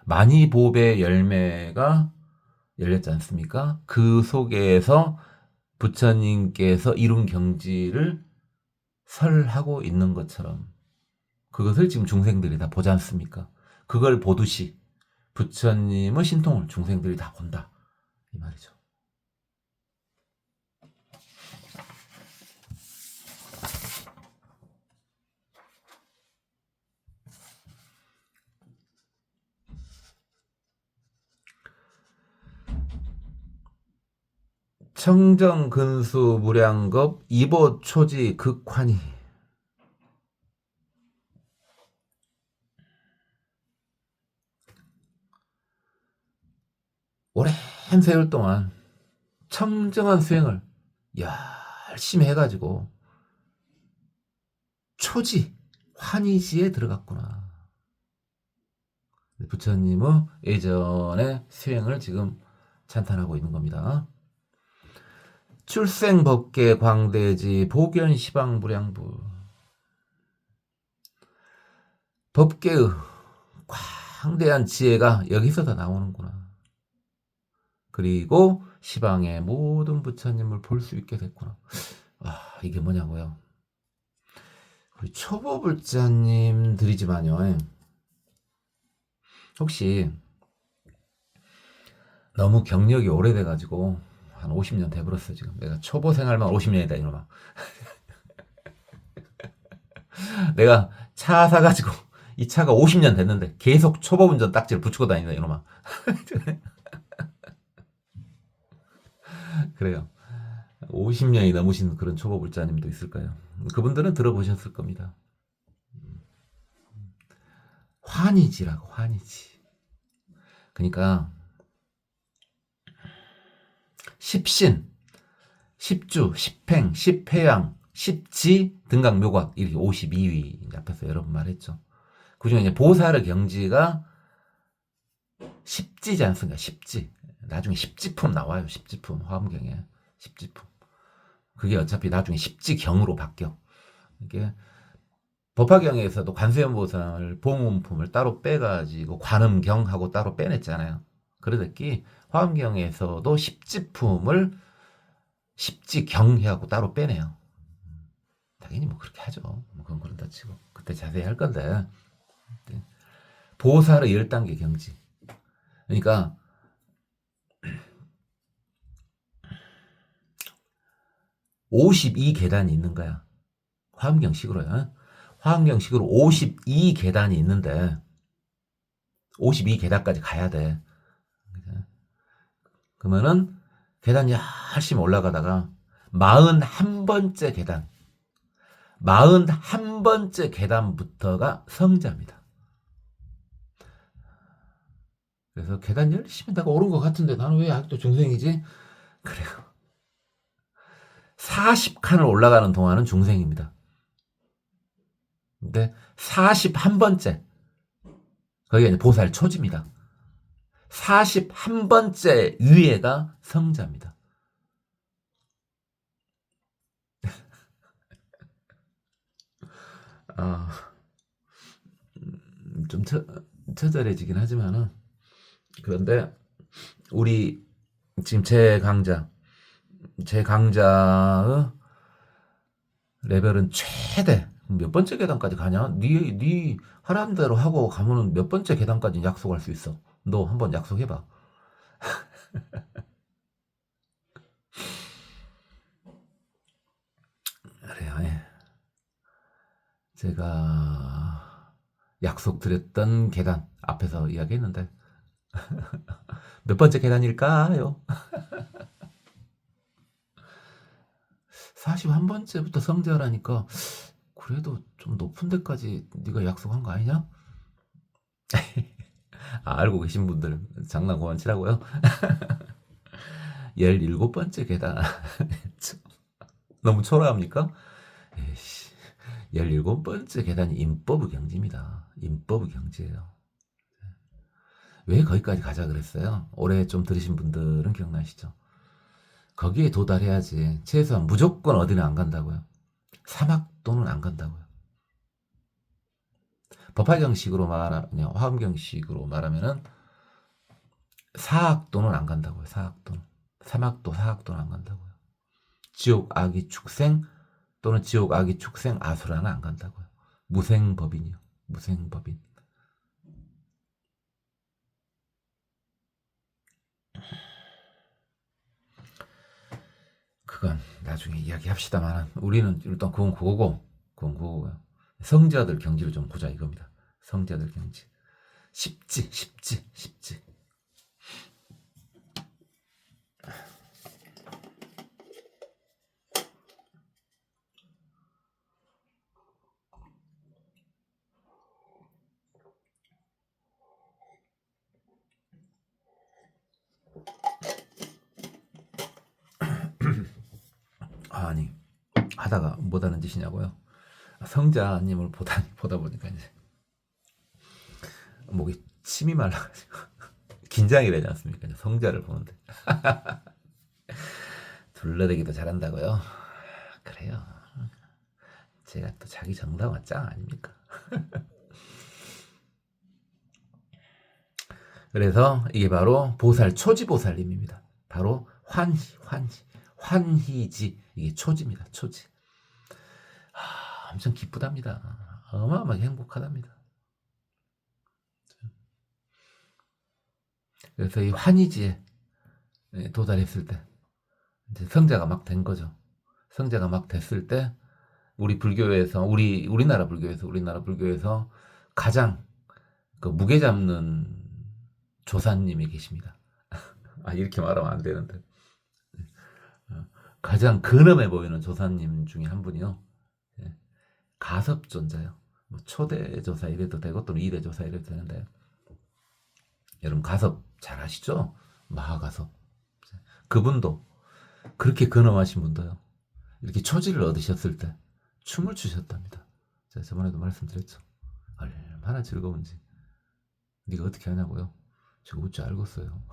만이보배 열매가 열렸지 않습니까? 그 속에서 부처님께서 이룬 경지를 설하고 있는 것처럼 그것을 지금 중생들이 다 보지 않습니까? 그걸 보듯이 부처님의 신통을 중생들이 다 본다. 이 말이죠. 청정근수 무량겁 이보 초지 극환희. 오랜 세월 동안 청정한 수행을 열심히 해가지고 초지 환희지에 들어갔구나. 부처님의 예전의 수행을 지금 찬탄하고 있는 겁니다. 출생법계 광대지 보견시방무량부. 법계의 광대한 지혜가 여기서 다 나오는구나. 그리고 시방의 모든 부처님을 볼 수 있게 됐구나. 이게 뭐냐고요. 우리 초보불자님들이지만요, 혹시 너무 경력이 오래돼가지고 한 50년 돼버렸어. 지금 내가 초보 생활만 50년이다 이놈아. 내가 차 사가지고 이 차가 50년 됐는데 계속 초보 운전 딱지를 붙이고 다닌다 이놈아. 그래요. 50년이 넘으신 그런 초보 불자님도 있을까요? 그분들은 들어보셨을 겁니다. 환희지라고, 환희지. 그러니까 십신, 십주, 십행, 십회양, 십지, 등각묘각 이렇게 52위 앞에서 여러 번 말했죠. 그중에 이제 보살의 경지가 십지지 않습니까? 십지. 나중에 십지품 나와요. 십지품 화엄경에 십지품. 그게 어차피 나중에 십지경으로 바뀌어. 이게 법화경에서도 관세음보살 보문품을 따로 빼가지고 관음경하고 따로 빼냈잖아요. 그러듯이 화엄경에서도 십지품을 십지경하고 따로 빼내요. 당연히 뭐 그렇게 하죠. 뭐 그건 그런다 치고 그때 자세히 할 건데, 보살의 10단계 경지. 그러니까 52계단이 있는 거야. 화엄경식으로요. 화엄경식으로 52계단이 있는데 52계단까지 가야 돼. 그러면은 계단 열심히 올라가다가 41번째 계단, 41번째 계단부터가 성자입니다. 그래서 계단 열심히 내가 오른 것 같은데 나는 왜 아직도 중생이지? 그래요. 40칸을 올라가는 동안은 중생입니다. 근데 41번째, 거기가 이제 보살 초지입니다. 41번째 위에가 성자입니다. 좀 처절해지긴 하지만은, 그런데 우리 지금 제 강자의 레벨은 최대 몇 번째 계단까지 가냐? 네 하라는 대로 하고 가면은 몇 번째 계단까지 약속할 수 있어. 너 한번 약속해봐. 그래요. 예. 제가 약속드렸던 계단 앞에서 이야기했는데 몇 번째 계단일까요? 41번째부터 성자라니까 그래도 좀 높은 데까지 네가 약속한 거 아니냐? 알고 계신 분들 장난 그만 치라고요. 17번째 계단. 너무 초라합니까? 에이씨, 17번째 계단이 인법의 경지입니다. 인법의 경지예요. 왜 거기까지 가자 그랬어요? 올해 좀 들으신 분들은 기억나시죠? 거기에 도달해야지. 최소한 무조건 어디는 안 간다고요. 사막도는 안 간다고요. 법화경식으로 말하면, 화엄경식으로 말하면은 사학도는 안 간다고요. 사학도는. 사막도, 사학도는 안 간다고요. 지옥, 악이, 축생 또는 지옥, 악이, 축생, 아수라는 안 간다고요. 무생법인이요. 무생법인. 그건 나중에 이야기합시다만 우리는 일단 그건 그거고요. 성자들 경지를 좀 보자 이겁니다. 성자들 경지. 십지. 아니 하다가 못하는 짓이냐고요? 성자님을 보다 보니까 이제 목이 침이 말라가지고 긴장이 되지 않습니까? 성자를 보는데 둘러대기도 잘한다고요? 그래요. 제가 또 자기 정당화 짱 아닙니까? 그래서 이게 바로 보살 초지보살님입니다. 바로 환희지 이게 초지입니다. 초지. 엄청 기쁘답니다. 어마어마하게 행복하답니다. 그래서 이 환희지에 도달했을 때 이제 성자가 막 된 거죠. 성자가 막 됐을 때 우리 불교에서 우리나라 불교에서 가장 그 무게 잡는 조사님이 계십니다. 이렇게 말하면 안 되는데 가장 근엄해 보이는 조사님 중에 한 분이요. 가섭존자요. 뭐 초대 조사 이래도 되고 또는 2대 조사 이래도 되는데 여러분 가섭 잘 아시죠? 마하가섭. 그분도 그렇게 근엄하신 분도요. 이렇게 초지를 얻으셨을 때 춤을 추셨답니다. 제가 저번에도 말씀드렸죠. 얼마나 즐거운지. 네가 어떻게 하냐고요? 제가 웃줄 알겠어요.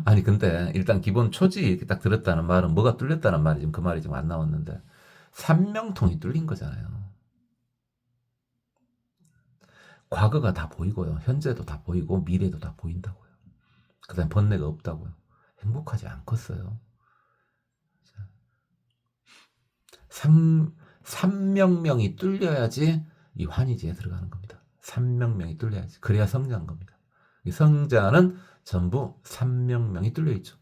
아니 근데 일단 기본 초지 이렇게 딱 들었다는 말은 뭐가 뚫렸다는 말이 지금 그 말이 지금 안 나왔는데 삼명통이 뚫린 거잖아요. 과거가 다 보이고요. 현재도 다 보이고 미래도 다 보인다고요. 그 다음에 번뇌가 없다고요. 행복하지 않겠어요. 삼명명이 뚫려야지 이 환희지에 들어가는 겁니다. 삼명명이 뚫려야지. 그래야 성자인 겁니다. 이 성자는 전부 삼명명이 뚫려 있죠.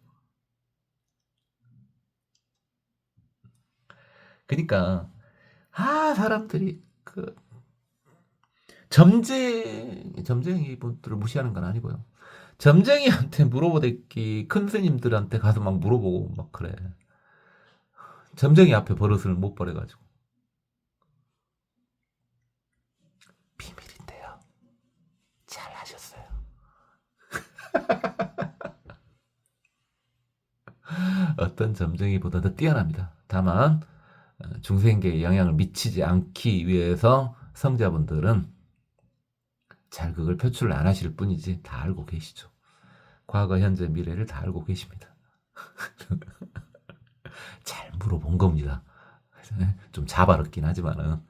그러니까 사람들이 그 점쟁이 분들을 무시하는 건 아니고요. 점쟁이한테 물어보대기 큰 스님들한테 가서 막 물어보고 막 그래. 점쟁이 앞에 버릇을 못 버려가지고. 비밀인데요. 잘 하셨어요. 어떤 점쟁이보다 더 뛰어납니다. 다만 중생계에 영향을 미치지 않기 위해서 성자분들은 잘 그걸 표출을 안 하실 뿐이지 다 알고 계시죠. 과거, 현재, 미래를 다 알고 계십니다. 잘 물어본 겁니다. 좀 자바롭긴 하지만은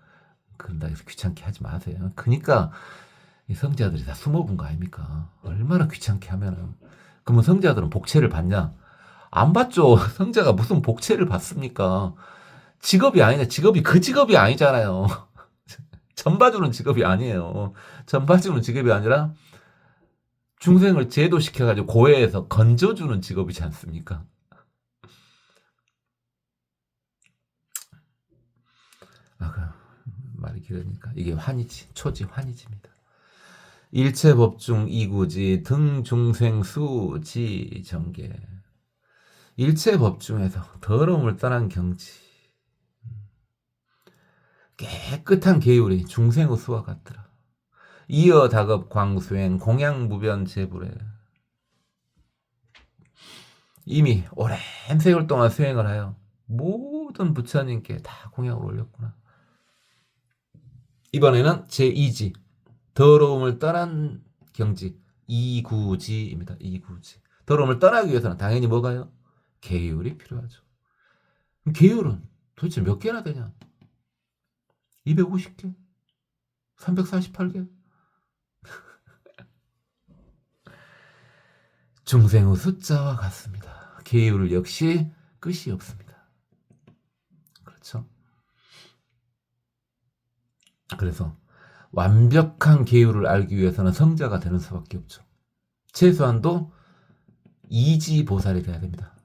그런다 해서 귀찮게 하지 마세요. 그러니까 이 성자들이 다 숨어 본 거 아닙니까? 얼마나 귀찮게 하면은. 그러면 성자들은 복채를 받냐? 안 받죠. 성자가 무슨 복채를 받습니까? 직업이 아니냐? 그 직업이 아니잖아요. 전봐주는 직업이 아니에요. 전봐주는 직업이 아니라 중생을 제도시켜가지고 고해에서 건져주는 직업이지 않습니까? 말이 길으니까 이게 환희지, 초지 환희지입니다. 일체법중 이구지 등중생수지 정계. 일체법중에서 더러움을 떠난 경지. 깨끗한 계율이 중생의 수와 같더라. 이어 다급 광수행 공양무변 제불에. 이미 오랜 세월 동안 수행을 하여 모든 부처님께 다 공양을 올렸구나. 이번에는 제2지 더러움을 떠난 경지 이구지입니다. 이구지. 더러움을 떠나기 위해서는 당연히 뭐가요? 계율이 필요하죠. 계율은 도대체 몇 개나 되냐? 250개? 348개? 중생의 숫자와 같습니다. 계율 역시 끝이 없습니다. 그렇죠? 그래서 완벽한 계율을 알기 위해서는 성자가 되는 수밖에 없죠. 최소한도 이지보살이 돼야 됩니다.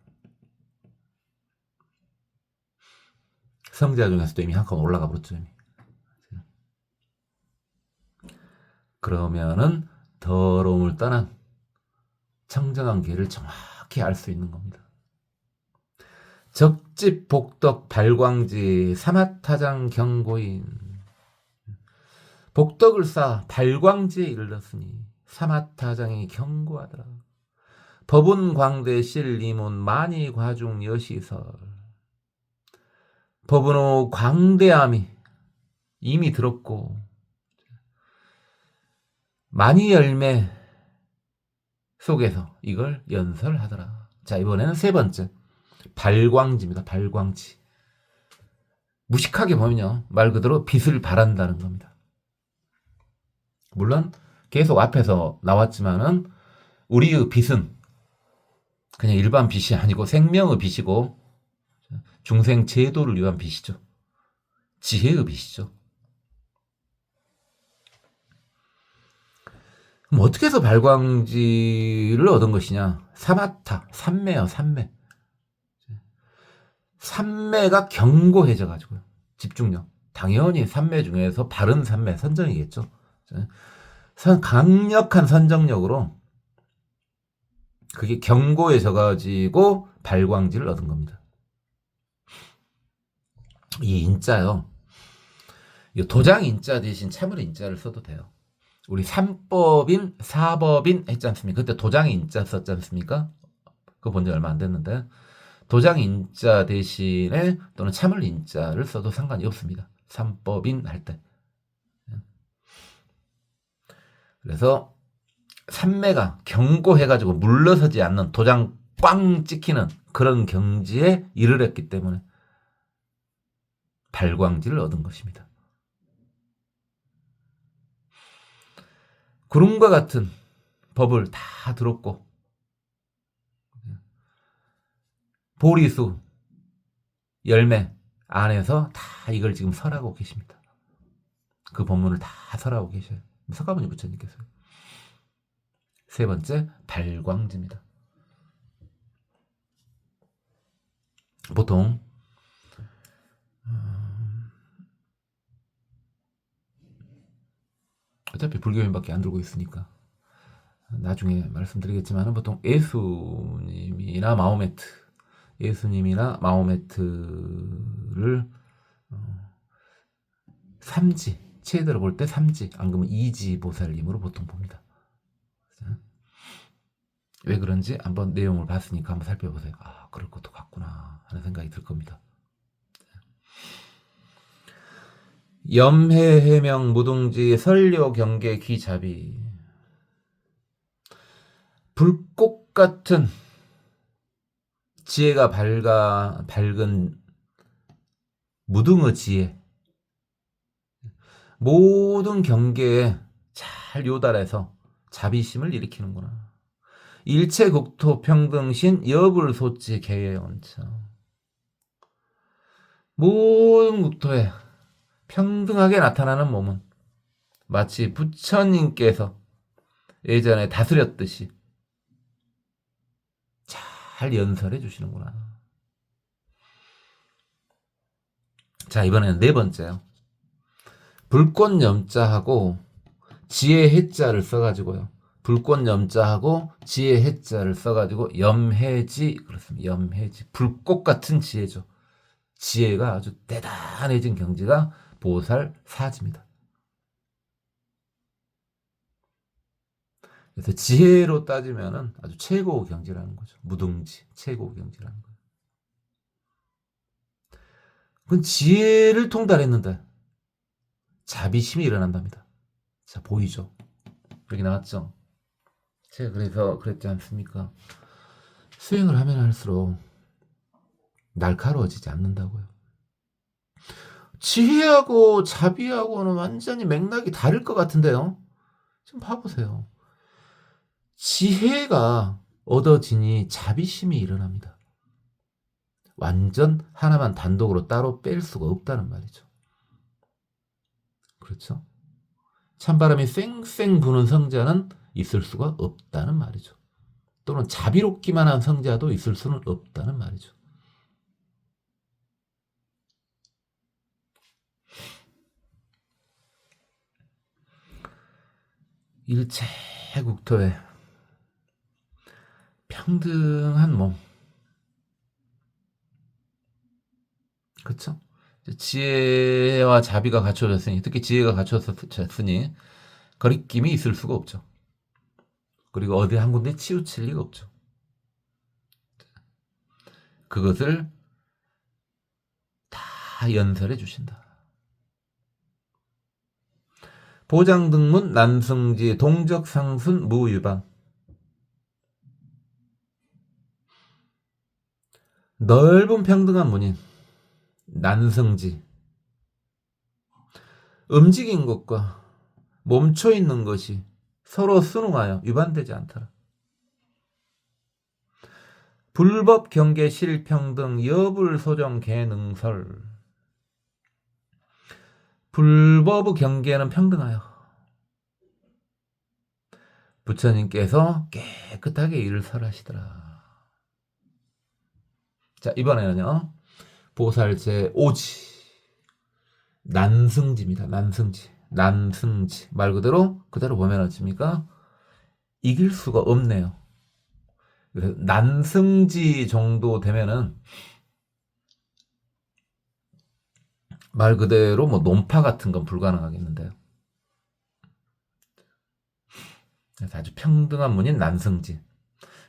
성자 중에서도 이미 한 칸 올라가 버렸죠. 이미. 그러면은 더러움을 떠난 청정한 길을 정확히 알 수 있는 겁니다. 적집 복덕 발광지 사마타장 경고인. 복덕을 쌓아 발광지에 이르렀으니 사마타장이 경고하더라. 법운 광대 실리문 만이 과중 여시설. 법은의 광대함이 이미 들었고 많이 열매 속에서 이걸 연설하더라. 자, 이번에는 세 번째 발광지입니다. 발광지. 무식하게 보면요, 말 그대로 빛을 발한다는 겁니다. 물론 계속 앞에서 나왔지만은 우리의 빛은 그냥 일반 빛이 아니고 생명의 빛이고 중생 제도를 위한 빛이죠. 지혜의 빛이죠. 그럼 어떻게 해서 발광지를 얻은 것이냐? 사마타, 삼매요, 삼매. 삼매가 견고해져 가지고요. 집중력. 당연히 삼매 중에서 바른 삼매, 선정이겠죠. 강력한 선정력으로 그게 견고해져 가지고 발광지를 얻은 겁니다. 이 인자요. 이 도장 인자 대신 참을 인자를 써도 돼요. 우리 3법인, 4법인 했지 않습니까? 그때 도장 인자 썼지 않습니까? 그거 본 지 얼마 안 됐는데. 도장 인자 대신에 또는 참을 인자를 써도 상관이 없습니다. 3법인 할 때. 그래서 삼매가 견고해가지고 물러서지 않는 도장 꽝 찍히는 그런 경지에 이르렀기 때문에 발광지를 얻은 것입니다. 구름과 같은 법을 다 들었고 보리수 열매 안에서 다 이걸 지금 설하고 계십니다. 그 법문을 다 설하고 계셔요. 석가모니 부처님께서. 세 번째 발광지입니다. 보통 어차피 불교인밖에 안 들고 있으니까 나중에 말씀드리겠지만 보통 예수님이나 마호메트, 예수님이나 마호메트를 삼지, 체대로 볼 때 삼지, 안 그러면 이지 보살님으로 보통 봅니다. 왜 그런지 한번 내용을 봤으니까 한번 살펴보세요. 아, 그럴 것도 같구나 하는 생각이 들 겁니다. 염해, 해명, 무둥지, 설료, 경계, 기자비. 불꽃 같은 지혜가 밝은 무등의 지혜. 모든 경계에 잘 요달해서 자비심을 일으키는구나. 일체 국토 평등신 여불소치 개예원차. 모든 국토에 평등하게 나타나는 몸은 마치 부처님께서 예전에 다스렸듯이 잘 연설해 주시는구나. 자, 이번에는 네 번째요. 불꽃 염자하고 지혜 해자를 써가지고요. 불꽃 염자하고 지혜 해자를 써가지고 염해지, 그렇습니다. 염해지. 불꽃 같은 지혜죠. 지혜가 아주 대단해진 경지가 보살 사지입니다. 그래서 지혜로 따지면은 아주 최고 경지라는 거죠. 무등지, 최고 경지라는 거예요. 그건 지혜를 통달했는데 자비심이 일어난답니다. 자, 보이죠? 여기 나왔죠? 제가 그래서 그랬지 않습니까? 수행을 하면 할수록 날카로워지지 않는다고요. 지혜하고 자비하고는 완전히 맥락이 다를 것 같은데요. 좀 봐보세요. 지혜가 얻어지니 자비심이 일어납니다. 완전 하나만 단독으로 따로 뺄 수가 없다는 말이죠. 그렇죠? 찬바람이 쌩쌩 부는 성자는 있을 수가 없다는 말이죠. 또는 자비롭기만 한 성자도 있을 수는 없다는 말이죠. 일체 국토에 평등한 몸. 그렇죠? 지혜와 자비가 갖춰졌으니, 특히 지혜가 갖춰졌으니 거리낌이 있을 수가 없죠. 그리고 어디 한 군데 치우칠 리가 없죠. 그것을 다 연설해 주신다. 보장등문 난승지 동적상순 무유방. 넓은 평등한 문인 난승지. 움직인 것과 멈춰 있는 것이 서로 순응하여 위반되지 않더라. 불법 경계 실평등 여불 소정 개능설. 불법의 경계는 평등하여 부처님께서 깨끗하게 일을 설하시더라. 자, 이번에는요, 보살 제5지 난승지입니다. 난승지 말 그대로 보면 어찌입니까? 이길 수가 없네요. 그래서 난승지 정도 되면은 말 그대로 뭐 논파 같은 건 불가능하겠는데요. 그래서 아주 평등한 문인 난승지.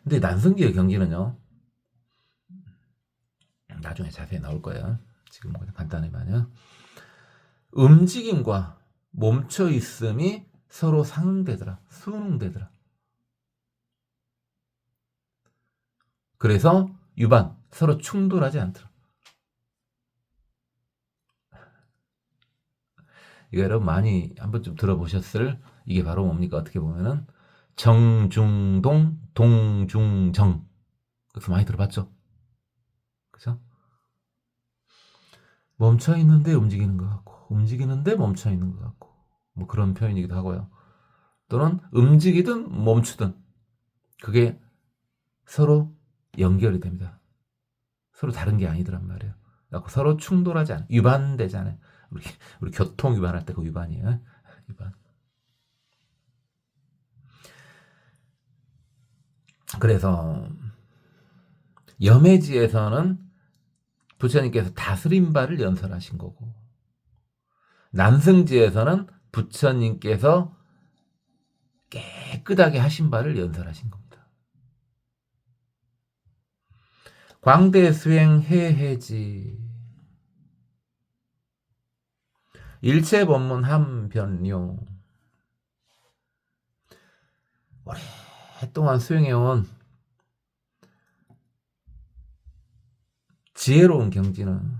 근데 난승지의 경지는요, 나중에 자세히 나올 거예요. 지금 그냥 간단히만요. 움직임과 멈춰 있음이 서로 상응되더라. 순응되더라. 그래서 유반, 서로 충돌하지 않더라. 이거 여러분 많이 한 번쯤 들어보셨을, 이게 바로 뭡니까? 어떻게 보면은 정중동, 동중정. 그래서 많이 들어봤죠? 그죠? 멈춰 있는데 움직이는 것 같고, 움직이는데 멈춰 있는 것 같고, 뭐 그런 표현이기도 하고요. 또는 움직이든 멈추든 그게 서로 연결이 됩니다. 서로 다른 게 아니더란 말이에요. 서로 충돌하지 않아요. 위반되지 않아요. 우리 교통 위반할 때 그 위반이에요. 위반. 그래서 염해지에서는 부처님께서 다스린 바를 연설하신 거고, 난승지에서는 부처님께서 깨끗하게 하신 바를 연설하신 겁니다. 광대 수행 해해지 일체 법문 함변요. 오랫동안 수행해온 지혜로운 경지는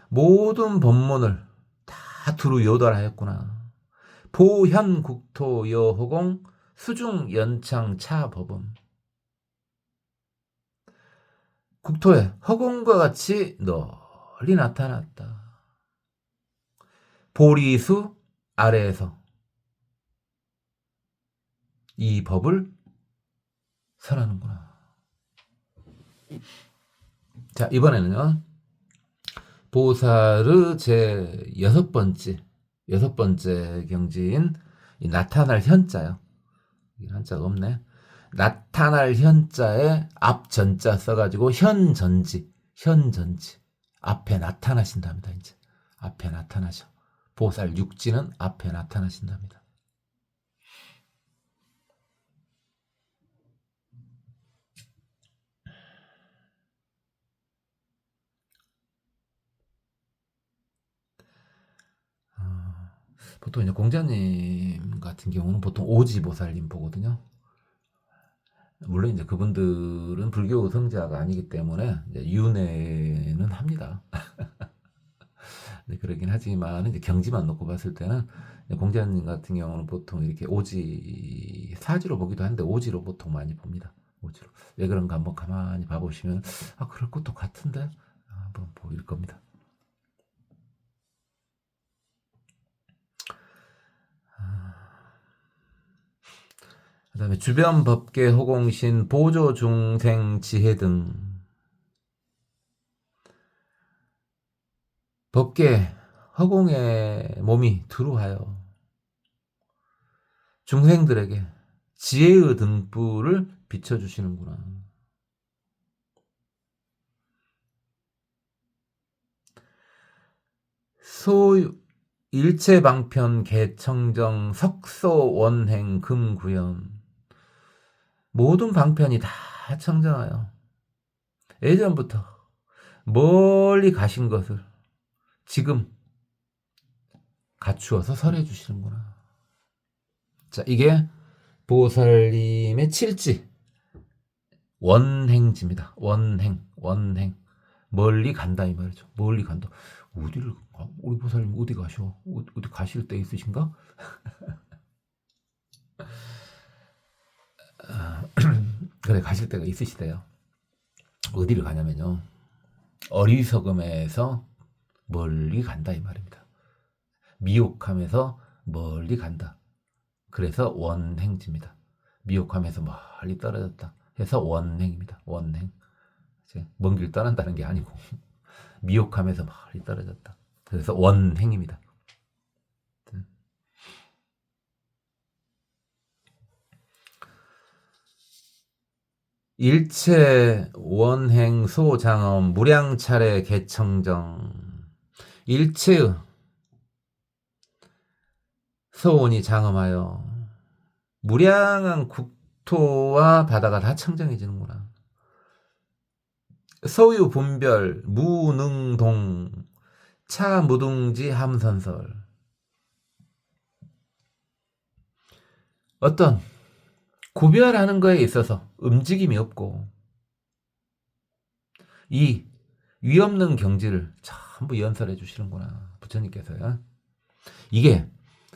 모든 법문을 다 두루 요달하였구나. 보현국토 여호공 수중 연창 차법음. 국토에 허공과 같이 널리 나타났다. 보리수 아래에서 이 법을 설하는구나. 자, 이번에는요, 보살의 제 여섯 번째 경지인 이 나타날 현자요. 한자가 없네. 나타날 현자에 앞 전자 써가지고 현전지 앞에 나타나신답니다. 이제 앞에 나타나셔. 보살 육지는 앞에 나타나신답니다. 보통 이제 공자님 같은 경우는 보통 오지보살님 보거든요. 물론 이제 그분들은 불교 성자가 아니기 때문에 이제 윤회는 합니다. 네, 그러긴 하지만 이제 경지만 놓고 봤을 때는 공자님 같은 경우는 보통 이렇게 오지 사지로 보기도 하는데 오지로 보통 많이 봅니다. 오지로. 왜 그런가 한번 가만히 봐보시면 그럴 것도 같은데 한번 보일 겁니다. 그 다음에 주변 법계 호공신 보조 중생 지혜 등 법계 허공에 몸이 두루하여 중생들에게 지혜의 등불을 비춰주시는구나. 소 일체방편 개청정 석소원행 금구연. 모든 방편이 다 청정하여 예전부터 멀리 가신 것을 지금 갖추어서 설해 주시는구나. 자, 이게 보살님의 칠지 원행지입니다. 원행. 멀리 간다 이 말이죠. 멀리 간다. 어디를 우리 보살님 어디 가셔? 어디 가실 때 있으신가? 그래, 가실 때가 있으시대요. 어디를 가냐면요, 어리석음에서 멀리 간다 이 말입니다. 미혹함에서 멀리 간다. 그래서 원행지입니다. 미혹함에서 멀리 떨어졌다 해서 원행입니다. 원행. 먼 길 떠난다는 게 아니고 미혹함에서 멀리 떨어졌다. 그래서 원행입니다. 일체 원행 소장엄 무량차례 개청정. 일체의 서원이 장엄하여 무량한 국토와 바다가 다 청정해지는구나. 서유 분별 무능동 차무둥지 함선설. 어떤 구별하는 거에 있어서 움직임이 없고 이 위없는 경지를 전부 연설해 주시는구나, 부처님께서요. 이게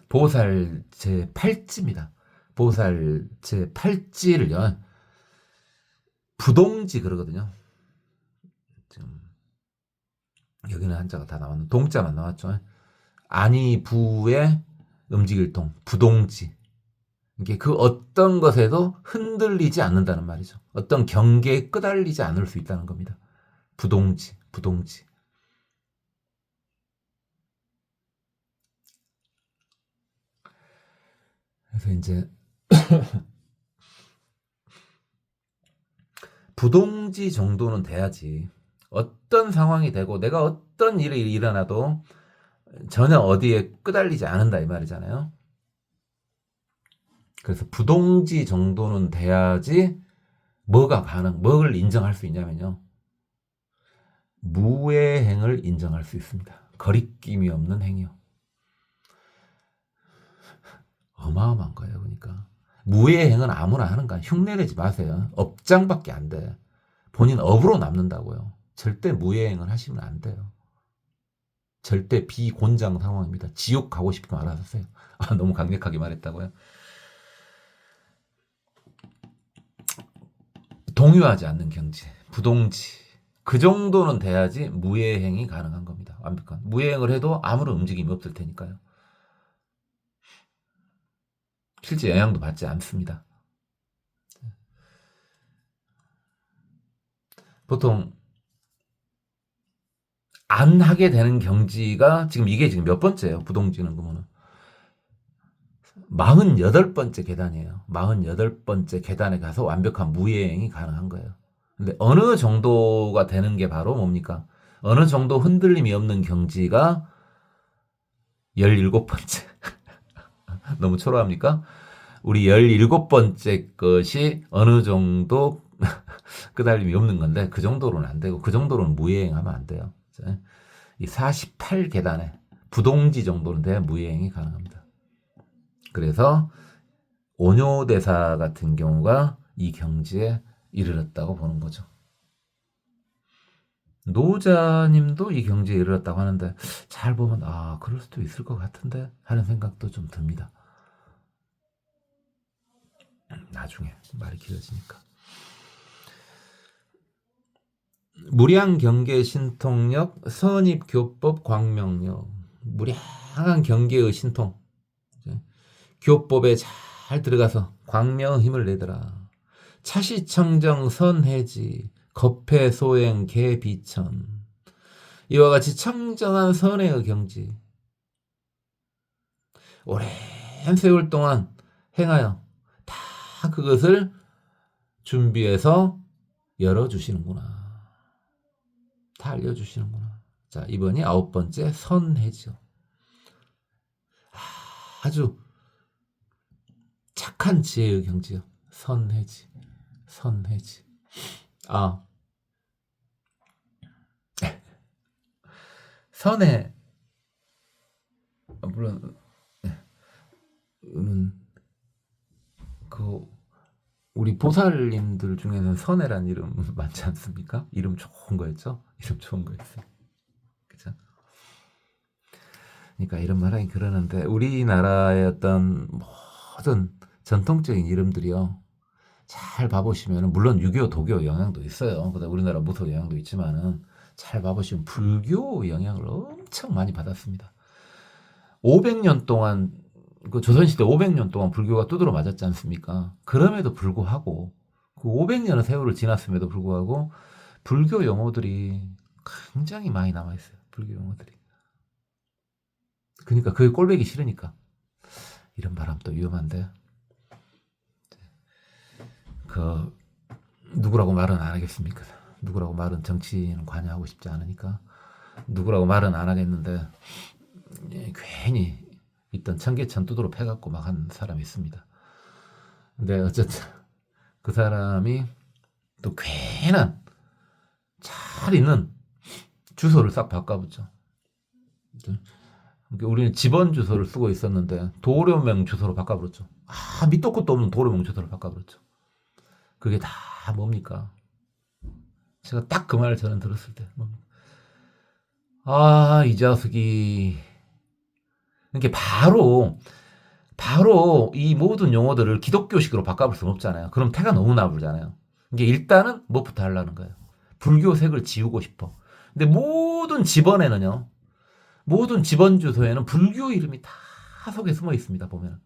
보살 제8지입니다. 보살 제8지를요 부동지 그러거든요. 지금 여기는 한자가 다 나왔는데 동자만 나왔죠. 아니 부의 움직일 동 부동지. 이게 그 어떤 것에도 흔들리지 않는다는 말이죠. 어떤 경계에 끄달리지 않을 수 있다는 겁니다. 부동지. 그래서 이제 부동지 정도는 돼야지 어떤 상황이 되고 내가 어떤 일이 일어나도 전혀 어디에 끄달리지 않는다 이 말이잖아요. 그래서 부동지 정도는 돼야지 뭘 인정할 수 있냐면요, 무의 행을 인정할 수 있습니다. 거리낌이 없는 행위요. 어마어마한 거예요. 그러니까 무의 행은 아무나 하는 거야. 흉내내지 마세요. 업장밖에 안 돼. 본인 업으로 남는다고요. 절대 무의 행을 하시면 안 돼요. 절대 비곤장 상황입니다. 지옥 가고 싶으면 알아서 하세요. 너무 강력하게 말했다고요? 동요하지 않는 경지, 부동지, 그 정도는 돼야지 무예행이 가능한 겁니다. 완벽한. 무예행을 해도 아무런 움직임이 없을 테니까요. 실제 영향도 받지 않습니다. 보통 안 하게 되는 경지가 이게 지금 몇 번째예요? 부동지는 그러면은 48번째 계단이에요. 48번째 계단에 가서 완벽한 무예행이 가능한 거예요. 근데 어느 정도가 되는 게 바로 뭡니까? 어느 정도 흔들림이 없는 경지가 17번째. 너무 초라합니까? 우리 17번째 것이 어느 정도 끄달림이 없는 건데 그 정도로는 안 되고 그 정도로는 무예행하면 안 돼요. 이 48계단에 부동지 정도는 돼야 무예행이 가능합니다. 그래서 오뇨대사 같은 경우가 이 경지에 이르렀다고 보는 거죠. 노자님도 이 경지에 이르렀다고 하는데 잘 보면 그럴 수도 있을 것 같은데 하는 생각도 좀 듭니다. 나중에 말이 길어지니까. 무량경계 신통력 선입교법 광명력. 무량한 경계의 신통, 교법에 잘 들어가서 광명의 힘을 내더라. 차시청정 선해지 겁해소행 개비천. 이와 같이 청정한 선의 경지 오랜 세월 동안 행하여 다 그것을 준비해서 열어주시는구나. 다 알려주시는구나. 자, 이번이 9번째 선해지요. 아주 착한 지혜의 경지요. 선해지. 선의 물론 음, 그 우리 보살님들 중에는 선해란 이름 많지 않습니까? 이름 좋은 거였죠? 이름 좋은 거였어요. 그죠? 그러니까 이런 말하긴 그러는데 우리나라의 어떤 모든 전통적인 이름들이요. 잘 봐보시면 물론 유교, 도교 영향도 있어요. 그다음 우리나라 무속 영향도 있지만은 잘 봐보시면 불교 영향을 엄청 많이 받았습니다. 500년 동안 그 조선시대 500년 동안 불교가 두드러 맞았지 않습니까? 그럼에도 불구하고 그 500년의 세월을 지났음에도 불구하고 불교 용어들이 굉장히 많이 남아 있어요. 불교 용어들이. 그러니까 그게 꼴보기 싫으니까 이런 바람도 위험한데 그 누구라고 말은 안 하겠습니까? 누구라고 말은 정치는 관여하고 싶지 않으니까 누구라고 말은 안 하겠는데 괜히 있던 청계천 두드러 패갖고 막 한 사람이 있습니다. 근데 어쨌든 그 사람이 또 괜한 잘 있는 주소를 싹 바꿔붙죠. 우리는 집원 주소를 쓰고 있었는데 도료명 주소로 바꿔버렸죠. 밑도 끝도 없는 도료명 주소로 바꿔버렸죠. 그게 다 뭡니까? 제가 딱 그 말을 저는 들었을 때 이 자식이 이렇게 바로 이 모든 용어들을 기독교식으로 바꿔볼 수는 없잖아요. 그럼 태가 너무 나불잖아요. 이게 일단은 뭐부터 하려는 거예요. 불교색을 지우고 싶어. 근데 모든 집원에는요. 모든 집원 주소에는 불교 이름이 다 속에 숨어 있습니다. 보면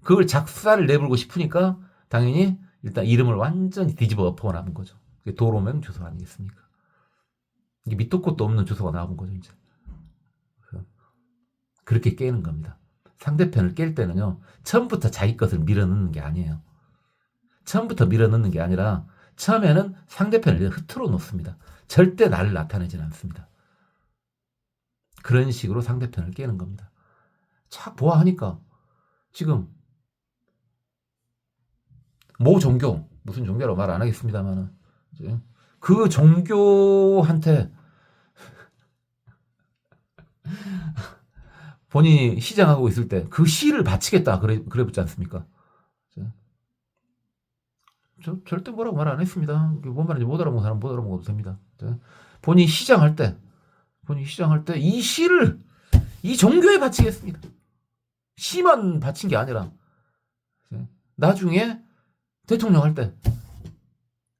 그걸 작사를 내불고 싶으니까 당연히 일단 이름을 완전히 뒤집어 엎어 나온 거죠. 그게 도로명 주소 아니겠습니까? 이게 밑도 끝도 없는 주소가 나온 거죠. 이제 그렇게 깨는 겁니다. 상대편을 깰 때는요. 처음부터 자기 것을 밀어넣는 게 아니에요. 처음부터 밀어넣는 게 아니라 처음에는 상대편을 흐트러 놓습니다. 절대 나를 나타내지는 않습니다. 그런 식으로 상대편을 깨는 겁니다. 착 보아하니까 지금 모 종교 무슨 종교라고 말 안 하겠습니다만은 그 종교한테 본인이 시장하고 있을 때 그 시를 바치겠다 그래봤지 않습니까? 절대 뭐라고 말 안 했습니다. 뭔 말인지 못 알아먹은 사람 못 알아먹어도 됩니다. 본인이 시장할 때 이 시를 이 종교에 바치겠습니다. 시만 바친 게 아니라 나중에 대통령 할 때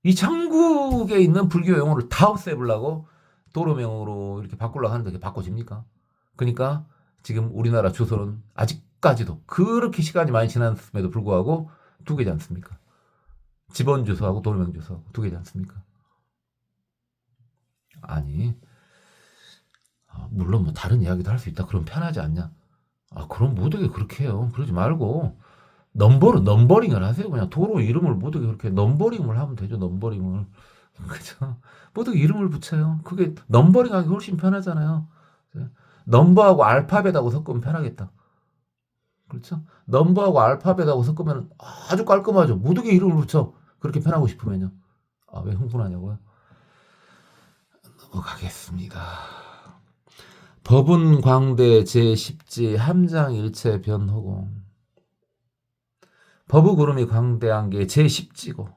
이 천국에 있는 불교 용어를 다 없애보려고 도로명으로 이렇게 바꾸려고 하는데 그게 바꿔집니까? 그러니까 지금 우리나라 주소는 아직까지도 그렇게 시간이 많이 지났음에도 불구하고 두 개지 않습니까? 집원 주소하고 도로명 주소하고 두 개지 않습니까? 아니 물론 뭐 다른 이야기도 할 수 있다. 그럼 편하지 않냐? 그럼 못하게 그렇게 해요. 그러지 말고 넘버링을 하세요. 그냥 도로 이름을 못하게 그렇게 넘버링을 하면 되죠. 넘버링을. 그죠? 못하게 이름을 붙여요. 그게 넘버링하기 훨씬 편하잖아요. 넘버하고 알파벳하고 섞으면 편하겠다. 그렇죠? 넘버하고 알파벳하고 섞으면 아주 깔끔하죠. 못하게 이름을 붙여. 그렇게 편하고 싶으면요. 왜 흥분하냐고요? 넘어가겠습니다. 법은 광대 제10지 함장일체 변호공. 법의 구름이 광대한 게 제10지고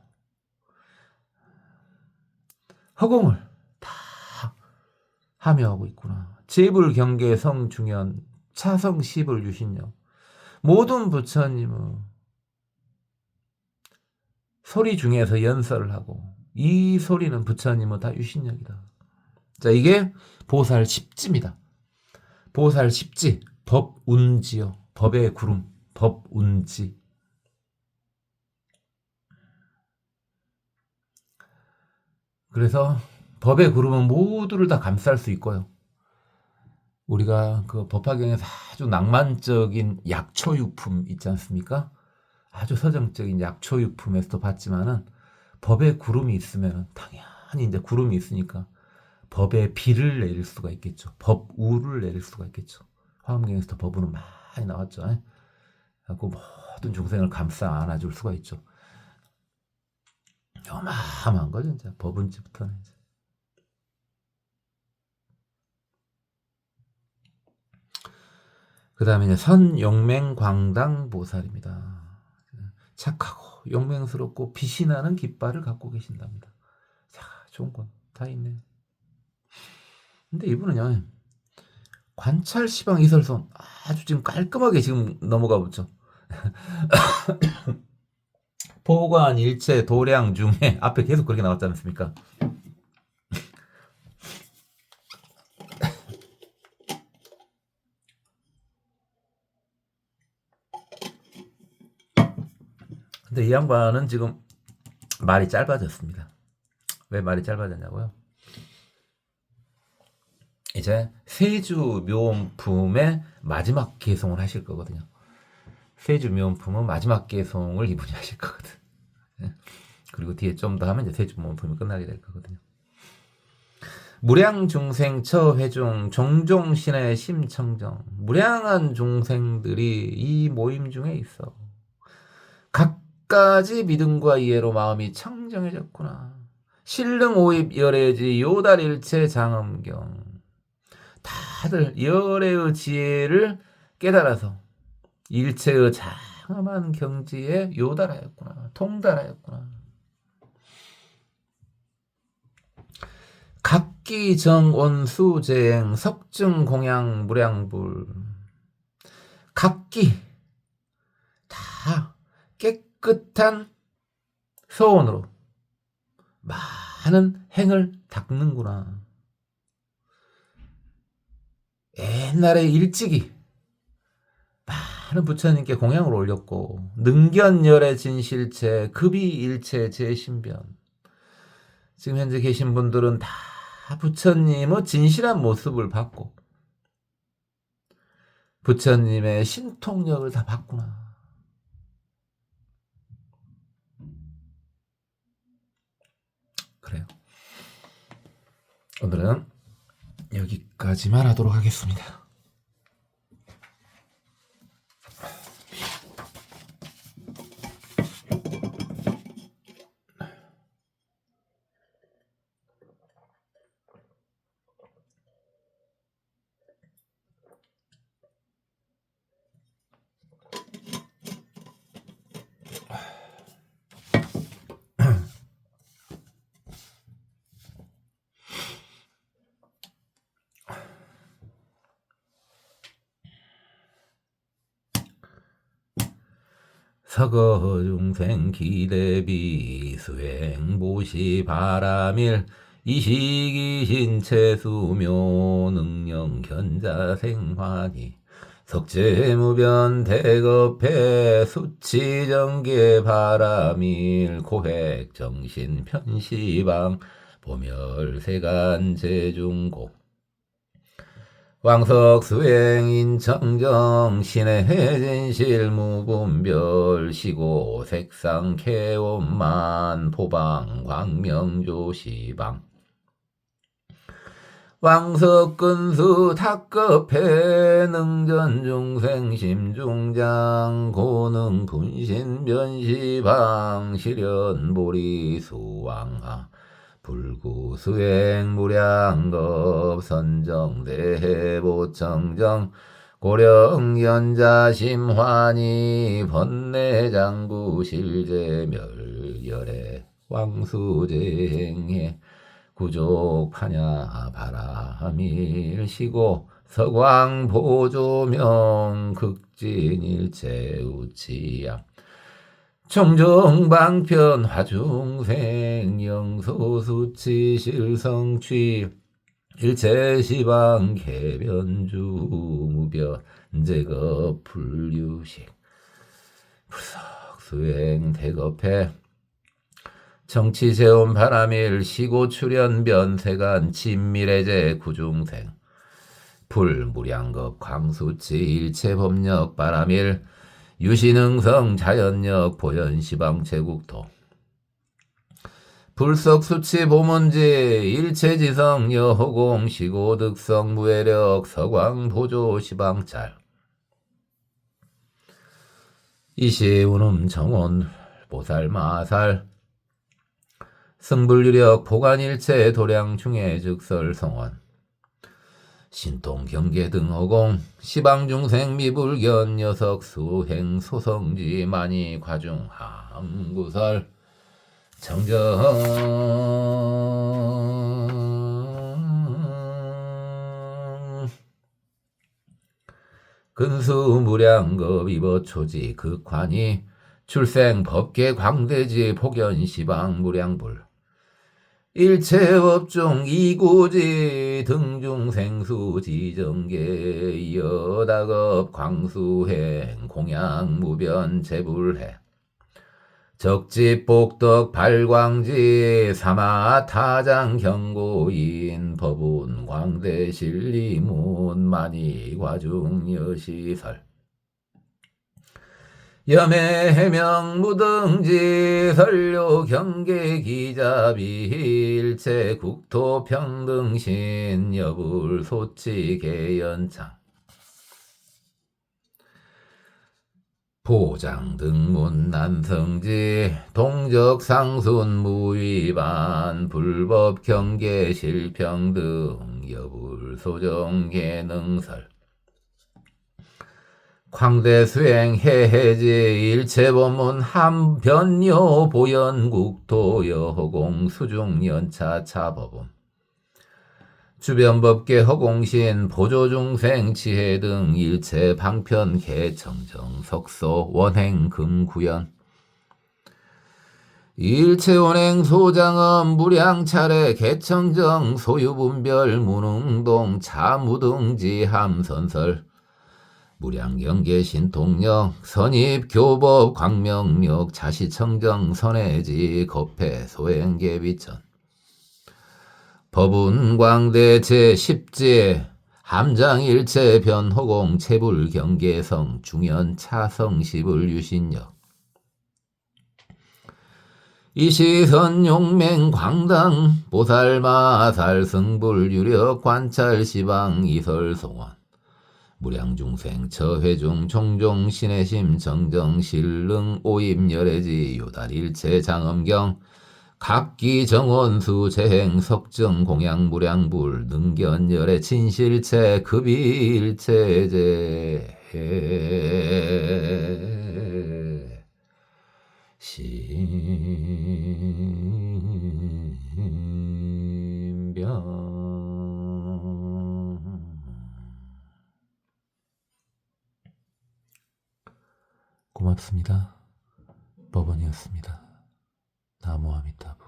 허공을 다 함유하고 있구나. 제불경계 성중현 차성시불 유신력 모든 부처님은 소리 중에서 연설을 하고 이 소리는 부처님은 다 유신력이다. 자, 이게 보살 10지입니다. 보살 10지 법운지요. 법의 구름 법운지. 그래서 법의 구름은 모두를 다 감쌀 수 있고요. 우리가 그 법화경에서 아주 낭만적인 약초유품 있지 않습니까? 아주 서정적인 약초유품에서도 봤지만은 법의 구름이 있으면 당연히 이제 구름이 있으니까 법의 비를 내릴 수가 있겠죠. 법우를 내릴 수가 있겠죠. 화엄경에서도 법우는 많이 나왔죠. 그리고 모든 중생을 감싸 안아줄 수가 있죠. 어마어마한 거죠. 이제 법운지부터는 이제. 그 다음에 이제 선용맹광당보살입니다. 착하고 용맹스럽고 빛이 나는 깃발을 갖고 계신답니다. 자, 좋은 건 다 있네. 근데 이분은요, 관찰 시방 이설손 아주 지금 깔끔하게 지금 넘어가 보죠. 보관 일체 도량 중에 앞에 계속 그렇게 나왔지 않습니까? 근데 이 양반은 지금 말이 짧아졌습니다. 왜 말이 짧아졌냐고요? 이제 세주 묘원품의 마지막 개송을 하실 거거든요. 세주 묘원품은 마지막 개송을 이분이 하실 거거든. 그리고 뒤에 좀 더 하면 이제 세주 묘원품이 끝나게 될 거거든요. 무량 중생 처회중 종종 신의 심청정. 무량한 중생들이 이 모임 중에 있어. 각가지 믿음과 이해로 마음이 청정해졌구나. 신릉 오입 열애지 요달일체 장엄경. 다들 열애의 지혜를 깨달아서 일체의 장엄한 경지에 요달하였구나. 통달하였구나. 각기 정원수 재행 석증 공양 무량불. 각기 다 깨끗한 서원으로 많은 행을 닦는구나. 옛날에 일찍이 많은 부처님께 공양을 올렸고 능견열의 진실체 급이일체 제신변. 지금 현재 계신 분들은 다 부처님의 진실한 모습을 받고 부처님의 신통력을 다 받구나. 그래요. 오늘은 여기까지만 하도록 하겠습니다. 서거중생 기대비 수행 보시 바라밀 이시기 신체 수묘 능령 견자 생환이 석재무변 대겁해 수치정계 바라밀 고획 정신 편시방 보멸세간 제중고 왕석 수행인 청정 신의 진실 무분별 시고 색상 개원만 포방 광명조시방 왕석 근수 탁급해 능전 중생 심중장 고능 분신 변시방 실현 보리 수왕하 불구수행 무량겁 선정대해보청정 고령연자심환이 번뇌장구 실제멸열애 왕수제행해 구족파냐 바라밀시고 서광보조명 극진일체우치야 청정방편 화중생 영소수치 실성취 일체시방 개변주 무변제겁 불유식 불석수행 대겁해 정치세움 바라밀 시고출현 변세간 친밀해제 구중생 불무량겁 광수치 일체법력 바라밀 유신응성 자연력 보현시방 제국토 불석수치 보문지 일체지성 여호공 시고득성 무해력 서광보조 시방찰 이시운음 정원 보살마살 승불유력 보관일체 도량중해 즉설성원 신통 경계 등 허공 시방중생 미불견 녀석 수행 소성지 많이 과중 함구설 정정 근수무량급 이버초지 극환이 출생 법계 광대지 폭연 시방 무량불 일체업중 이구지 등중생수 지정계 여다급 광수행 공양무변 재불해 적지복덕 발광지 사마타장 경고인 법운 광대실리문 많이 과중여시설 염해해명 무등지 설료 경계 기자비 일체 국토 평등신 여불 소치 개연창 보장 등문 난성지 동적 상순 무위반 불법 경계 실평등 여불 소정 개능설 광대 수행 해해지 일체법문 함변요 보연 국토 여허공 수중 연차 차법음 주변법계 허공신 보조중생 지혜 등 일체 방편 개청정 석소 원행 금구연 일체 원행 소장엄 무량차례 개청정 소유분별 문흥동 차무등지 함선설 무량경계 신통력 선입 교법 광명력 자시청정 선해지 겁해 소행계비천 법운광대 제10제 함장일체 변호공 체불경계성 중연 차성시불 유신력 이시선 용맹 광당 보살마살 승불 유력 관찰 시방 이설송원 무량중생 처회중 총종 신의심 정정 실릉 오입 열애지 요달일체 장엄경 각기 정원수 재행 석정 공양 무량불 능견 열애 친실체 급일체제 신병 고맙습니다. 법원이었습니다. 나무 아미타불.